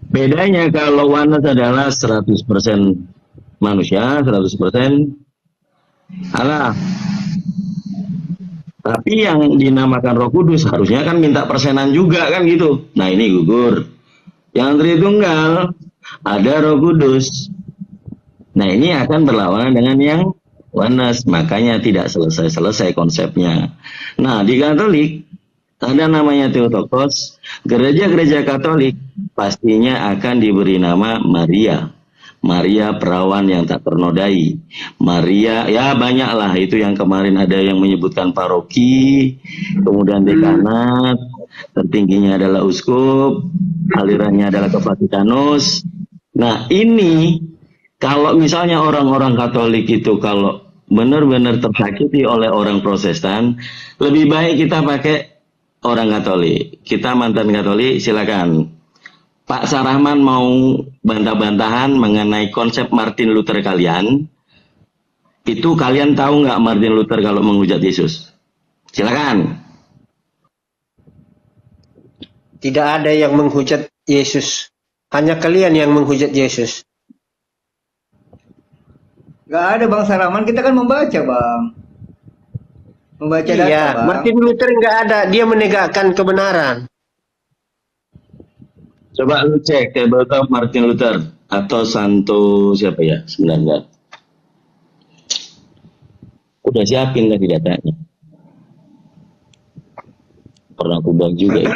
Bedanya kalau oneness adalah 100% manusia, 100% Allah. Tapi yang dinamakan Roh Kudus harusnya kan minta persenan juga kan gitu. Nah ini gugur. Yang Tritunggal ada Roh Kudus. Nah ini akan berlawanan dengan yang oneness. Makanya tidak selesai-selesai konsepnya. Nah di Katolik ada namanya Theotokos. Gereja-gereja Katolik pastinya akan diberi nama Maria. Maria perawan yang tak ternodai. Maria, ya banyaklah itu yang kemarin ada yang menyebutkan paroki, kemudian dekanat, tertingginya adalah uskup, alirannya adalah ke Vatikanus. Nah, ini kalau misalnya orang-orang Katolik itu kalau benar-benar tersakiti oleh orang Protestan, lebih baik kita pakai orang Katolik. Kita mantan Katolik, silakan. Pak Sarahman mau bantah-bantahan mengenai konsep Martin Luther kalian. Itu kalian tahu nggak Martin Luther kalau menghujat Yesus? Silakan. Tidak ada yang menghujat Yesus. Hanya kalian yang menghujat Yesus. Gak ada Bang Saraman, kita kan membaca Bang. Membaca data Iya, Bang. Martin Luther nggak ada. Dia menegakkan kebenaran. Coba lu cek tabletop Martin Luther atau Santo siapa ya? Sebenarnya. Udah siapin tadi datanya. Pernah aku bilang juga ya.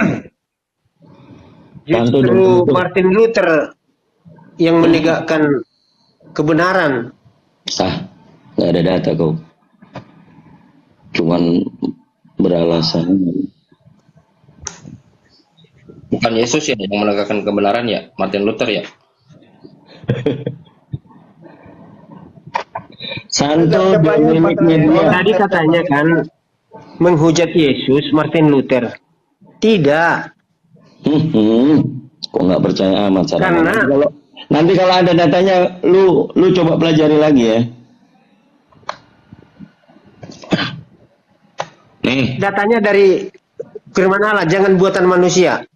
Justru Martin Luther yang menegakkan kebenaran. Sah, nggak ada data kau. Cuman beralasan. Bukan Yesus ya yang menegakkan kebenaran ya, Martin Luther ya. Santo Dominic Media. Tadi katanya kan menghujat Yesus Martin Luther. Tidak. Kok nggak percaya amat Sarah? Karena Nanti kalau ada datanya, lu coba pelajari lagi ya. Nih. Datanya dari firman Allah, jangan buatan manusia.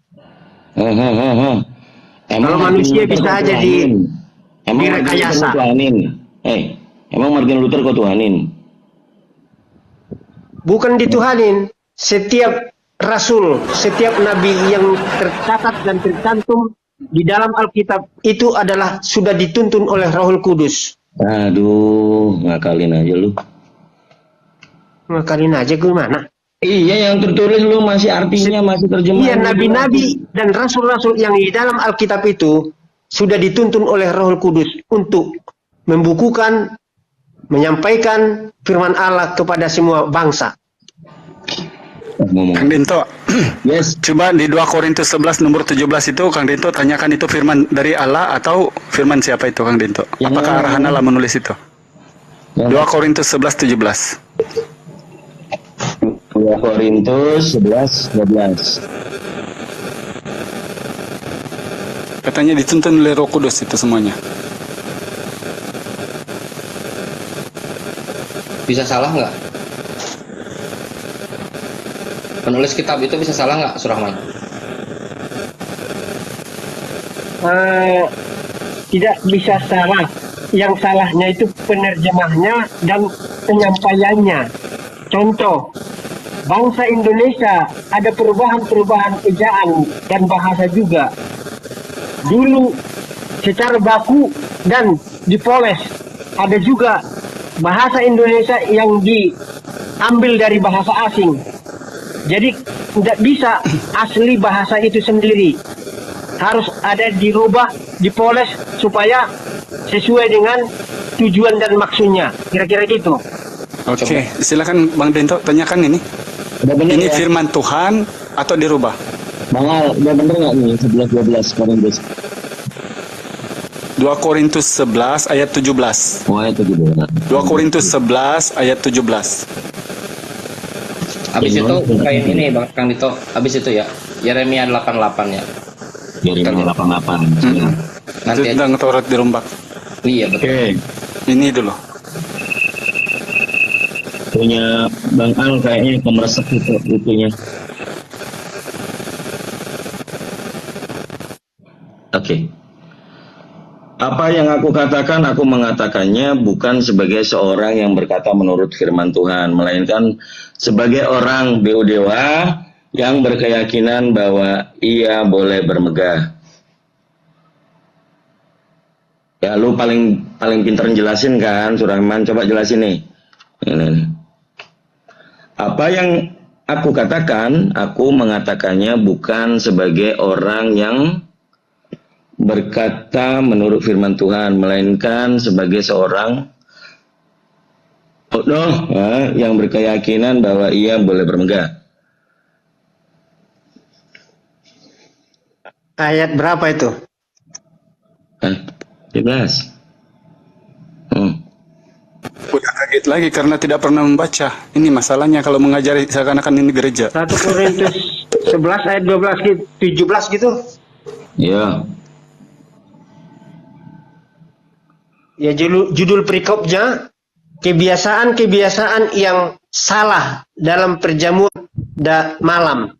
Kalau manusia bisa aja direkayasa. Emang Martin Luther kok tuhanin? Bukan dituhanin. Setiap rasul, setiap nabi yang tercatat dan tercantum di dalam Alkitab itu adalah sudah dituntun oleh Rohul Kudus. Aduh, ngakalin aja lu. Ngakalin aja gimana? Iya, yang tertulis lu masih artinya masih terjemahan. Iya, nabi-nabi dan rasul-rasul yang di dalam Alkitab itu sudah dituntun oleh Rohul Kudus untuk membukukan, menyampaikan firman Allah kepada semua bangsa. Kang Dinto, yes. Coba di 2 Korintus 11 nomor 17 itu Kang Dinto tanyakan itu firman dari Allah atau firman siapa itu Kang Dinto? Apakah arahan Allah menulis itu? 2 Korintus 11 17. 2 Korintus 11 12. Katanya dituntun oleh Roh Kudus itu semuanya. Bisa salah nggak? Penulis kitab itu bisa salah nggak, Surahman? Tidak bisa salah. Yang salahnya itu penerjemahnya dan penyampaiannya. Contoh, bangsa Indonesia ada perubahan-perubahan ejaan dan bahasa juga. Dulu secara baku dan dipoles. Ada juga bahasa Indonesia yang diambil dari bahasa asing. Jadi tidak bisa asli bahasa itu sendiri. Harus ada dirubah, dipoles supaya sesuai dengan tujuan dan maksudnya. Kira-kira gitu. Oke, silakan Bang Dinto tanyakan ini. Ini ya? Firman Tuhan atau dirubah? Bang Al, udah bener nggak nih 11-12 Korintus? 2 Korintus 11 ayat 17. Oh, ayat 17. 2 Korintus 11 ayat 17. Habis itu kayak ini Bang Kang Dito, habis itu ya Yeremia 88 ya. Yeremia 88. Nanti itu tentang Taurat dirombak. Iya betul. Oke. Ini dulu. Punya Bang Al kayaknya kemeresek itu itunya. Oke. Apa yang aku katakan, aku mengatakannya bukan sebagai seorang yang berkata menurut firman Tuhan, melainkan sebagai orang dewa yang berkeyakinan bahwa ia boleh bermegah. Ya, lu paling pintar jelasin kan, Surahman, coba jelasin nih. Ini. Apa yang aku katakan, aku mengatakannya bukan sebagai orang yang berkata menurut firman Tuhan, melainkan sebagai seorang yang berkeyakinan bahwa ia boleh bermegah. Ayat berapa itu? 13. Udah kaget lagi karena tidak pernah membaca. Ini masalahnya kalau mengajari seakan-akan ini gereja. 1 Korintus 11 ayat 12 gitu, 17 gitu. Ya. Ya judul perikopnya kebiasaan-kebiasaan yang salah dalam perjamuan malam.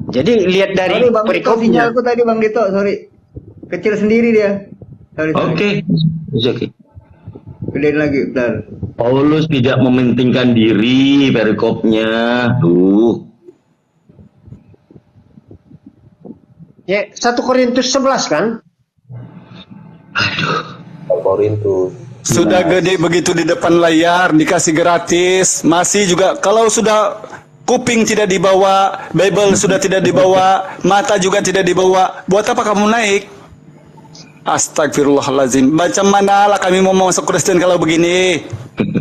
Jadi lihat dari Sorry, Bang Dito, perikopnya. sinyalku tadi Bang Dito, sorry. Kecil sendiri dia. Sorry. Oke. Oke. Gedein lagi, bentar. Paulus tidak mementingkan diri perikopnya. Tuh. Ya, 1 Korintus 11 kan? Korintus. Sudah gede begitu di depan layar, dikasih gratis, masih juga kalau sudah kuping tidak dibawa, Bible sudah tidak dibawa, mata juga tidak dibawa, buat apa kamu naik? Astagfirullahaladzim, macam mana lah kami mau masuk Kristen kalau begini?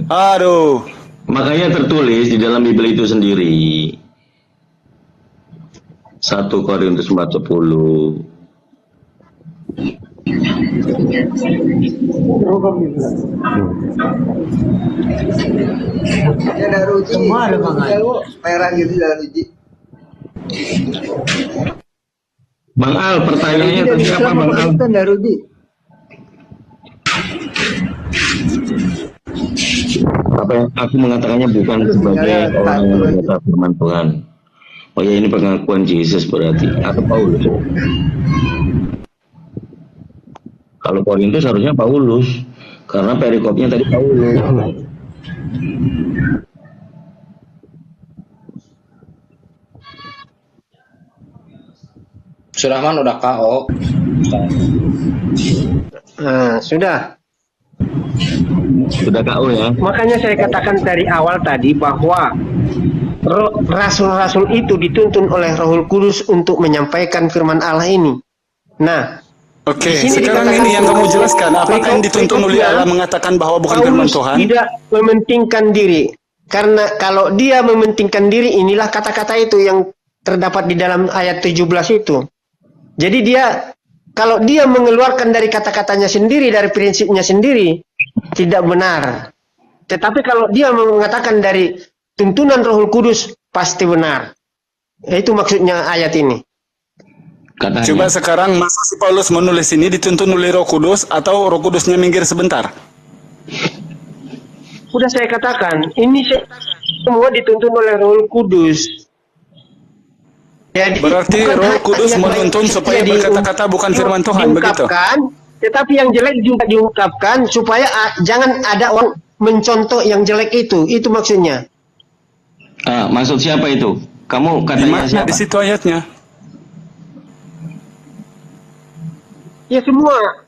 Aduh. Makanya tertulis di dalam Bible itu sendiri. 1 Korintus 4:10. Ya ada ruji. Semua ada Bang. Merah gitu ada ruji. Bang Al, pertanyaannya tadi apa Bang Al? Ada ruji. Apa yang aku mengatakannya bukan sebagai orang yang berkata firman Tuhan. Oh ya, ini pengakuan Yesus berarti atau Paulus. Kalau Korintus harusnya Paulus karena perikopnya tadi Paulus. Surahman udah KO. Nah, sudah. Sudah KO ya. Makanya saya katakan dari awal tadi bahwa rasul-rasul itu dituntun oleh Roh Kudus untuk menyampaikan firman Allah ini. Nah, Oke, sekarang ini yang kamu jelaskan, apakah yang dituntun oleh Allah mengatakan bahwa bukan firman Tuhan? Tidak mementingkan diri. Karena kalau dia mementingkan diri, inilah kata-kata itu yang terdapat di dalam ayat 17 itu. Jadi dia, kalau dia mengeluarkan dari kata-katanya sendiri, dari prinsipnya sendiri, tidak benar. Tetapi kalau dia mengatakan dari tuntunan Roh Kudus, pasti benar. Itu maksudnya ayat ini. Katanya. Coba sekarang masa si Paulus menulis ini dituntun oleh Roh Kudus atau Roh Kudusnya minggir sebentar? Sudah saya katakan, ini semua dituntun oleh Roh Kudus. Jadi, berarti Roh Kudus menuntun supaya berkata-kata bukan firman Tuhan, begitu? Tetapi yang jelek juga diungkapkan supaya jangan ada orang mencontoh yang jelek itu. Itu maksudnya. Maksud siapa itu? Kamu katanya siapa? Di situ ayatnya. Ya semua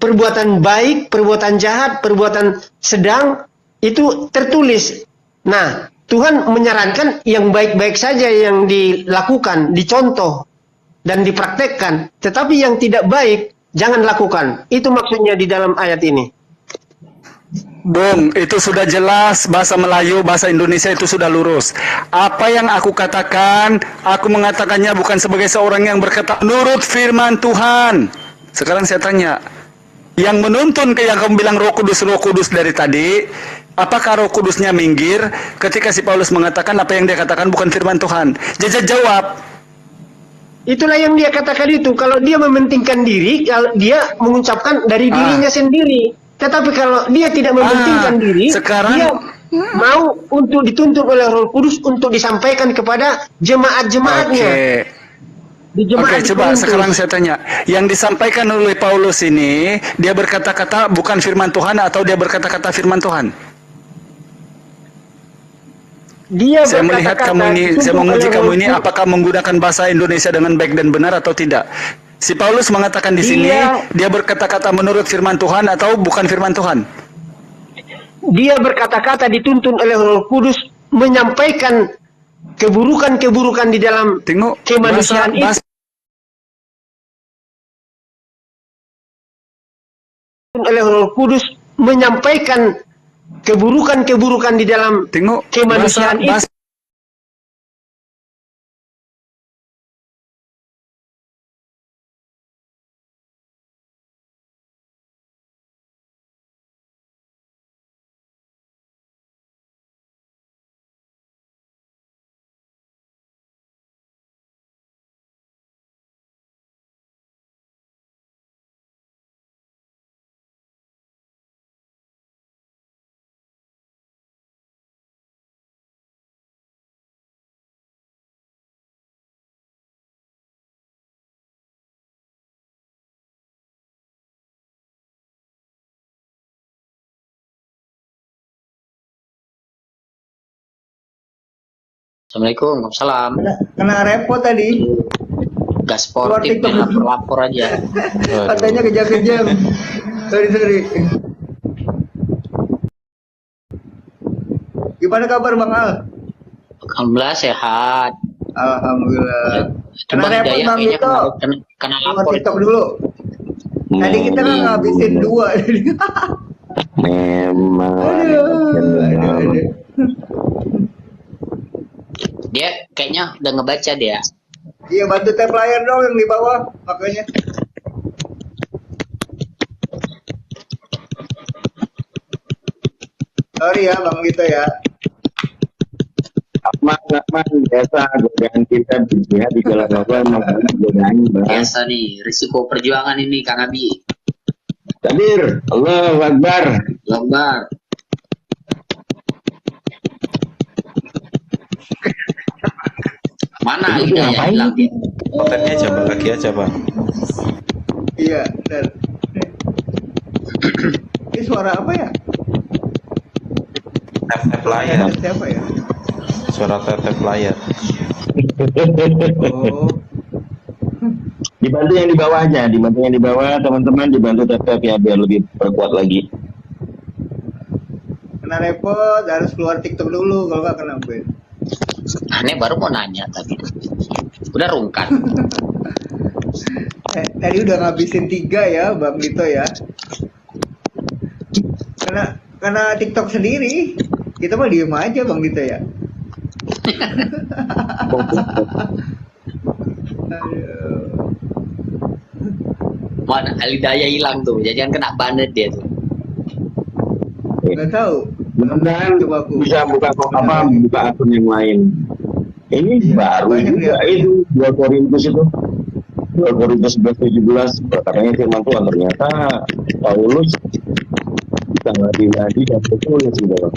perbuatan baik, perbuatan jahat, perbuatan sedang itu tertulis. Nah, Tuhan menyarankan yang baik-baik saja yang dilakukan, dicontoh dan dipraktekkan. Tetapi yang tidak baik jangan lakukan. Itu maksudnya di dalam ayat ini. Bung, itu sudah jelas, bahasa Melayu, bahasa Indonesia itu sudah lurus. Apa yang aku katakan, aku mengatakannya bukan sebagai seorang yang berkata menurut firman Tuhan. Sekarang saya tanya, yang menuntun ke yang kamu bilang Roh Kudus dari tadi, apakah Roh Kudusnya minggir ketika si Paulus mengatakan apa yang dia katakan bukan firman Tuhan? Jaja jawab. Itulah yang dia katakan itu. Kalau dia mementingkan diri, kalau dia mengucapkan dari dirinya sendiri. Tetapi kalau dia tidak mementingkan diri, sekarang dia mau untuk dituntut oleh Roh Kudus untuk disampaikan kepada jemaat-jemaatnya. Oke, coba sekarang saya tanya, yang disampaikan oleh Paulus ini, dia berkata-kata bukan firman Tuhan atau dia berkata-kata firman Tuhan? Saya melihat kamu ini, saya menguji kamu ini, apakah menggunakan bahasa Indonesia dengan baik dan benar atau tidak? Si Paulus mengatakan di sini, dia berkata-kata menurut firman Tuhan atau bukan firman Tuhan? Dia berkata-kata dituntun oleh Roh Kudus menyampaikan keburukan-keburukan di dalam kemanusiaan itu. Oleh Roh Kudus menyampaikan keburukan-keburukan di dalam kemanusiaan itu. Assalamualaikum, waalaikumsalam. Kena repot tadi. Gas Keluar sportif TikTok. dan lapor aja. Katanya kejam-kejam. Sorry. Gimana kabar Bang Al? Alhamdulillah sehat. Alhamdulillah. Kena Bang repot Hidayah Bang kayaknya Gito. kena Keluar lapor. TikTok dulu. Tadi kita kan ngabisin 2. Memang. Aduh. Dia kayaknya udah ngebaca dia. Iya, bantu tap layar dong yang di bawah makanya. Sorry ya Bang Gito ya. Aman, biasa godaan kita ya di jalan Allah memang godaan Bang. Biasa nih, risiko perjuangan ini Kang Abi. Takbir, Allahu Akbar. Lembar. Mana Hidayah hilang dia? Kaki aja bang, kaki aja bang. Iya, benar. Ini suara apa ya? Tap layar. Siapa ya? Suara tap layar. Oh. Dibantu yang di bawah aja, dibantu yang di bawah teman-teman, dibantu tap ya biar lebih perkuat lagi. Kena repot, harus keluar TikTok dulu kalau nggak kena ban. Aneh baru mau nanya tadi. Udah rungkat. Tadi udah ngabisin 3 ya Bang Gito ya. Karena TikTok sendiri. Kita mah diem aja Bang Gito ya. Mana Alidaya hilang tuh, jangan kena banet dia tuh. Nggak tahu. Mudah-mudahan bisa buka akun yang lain. Ini baru juga itu 2 Korintus itu. 2 Korintus 11:17 katanya firman Tuhan ternyata Paulus bisa ngadi-ngadi dan bertulis gitu.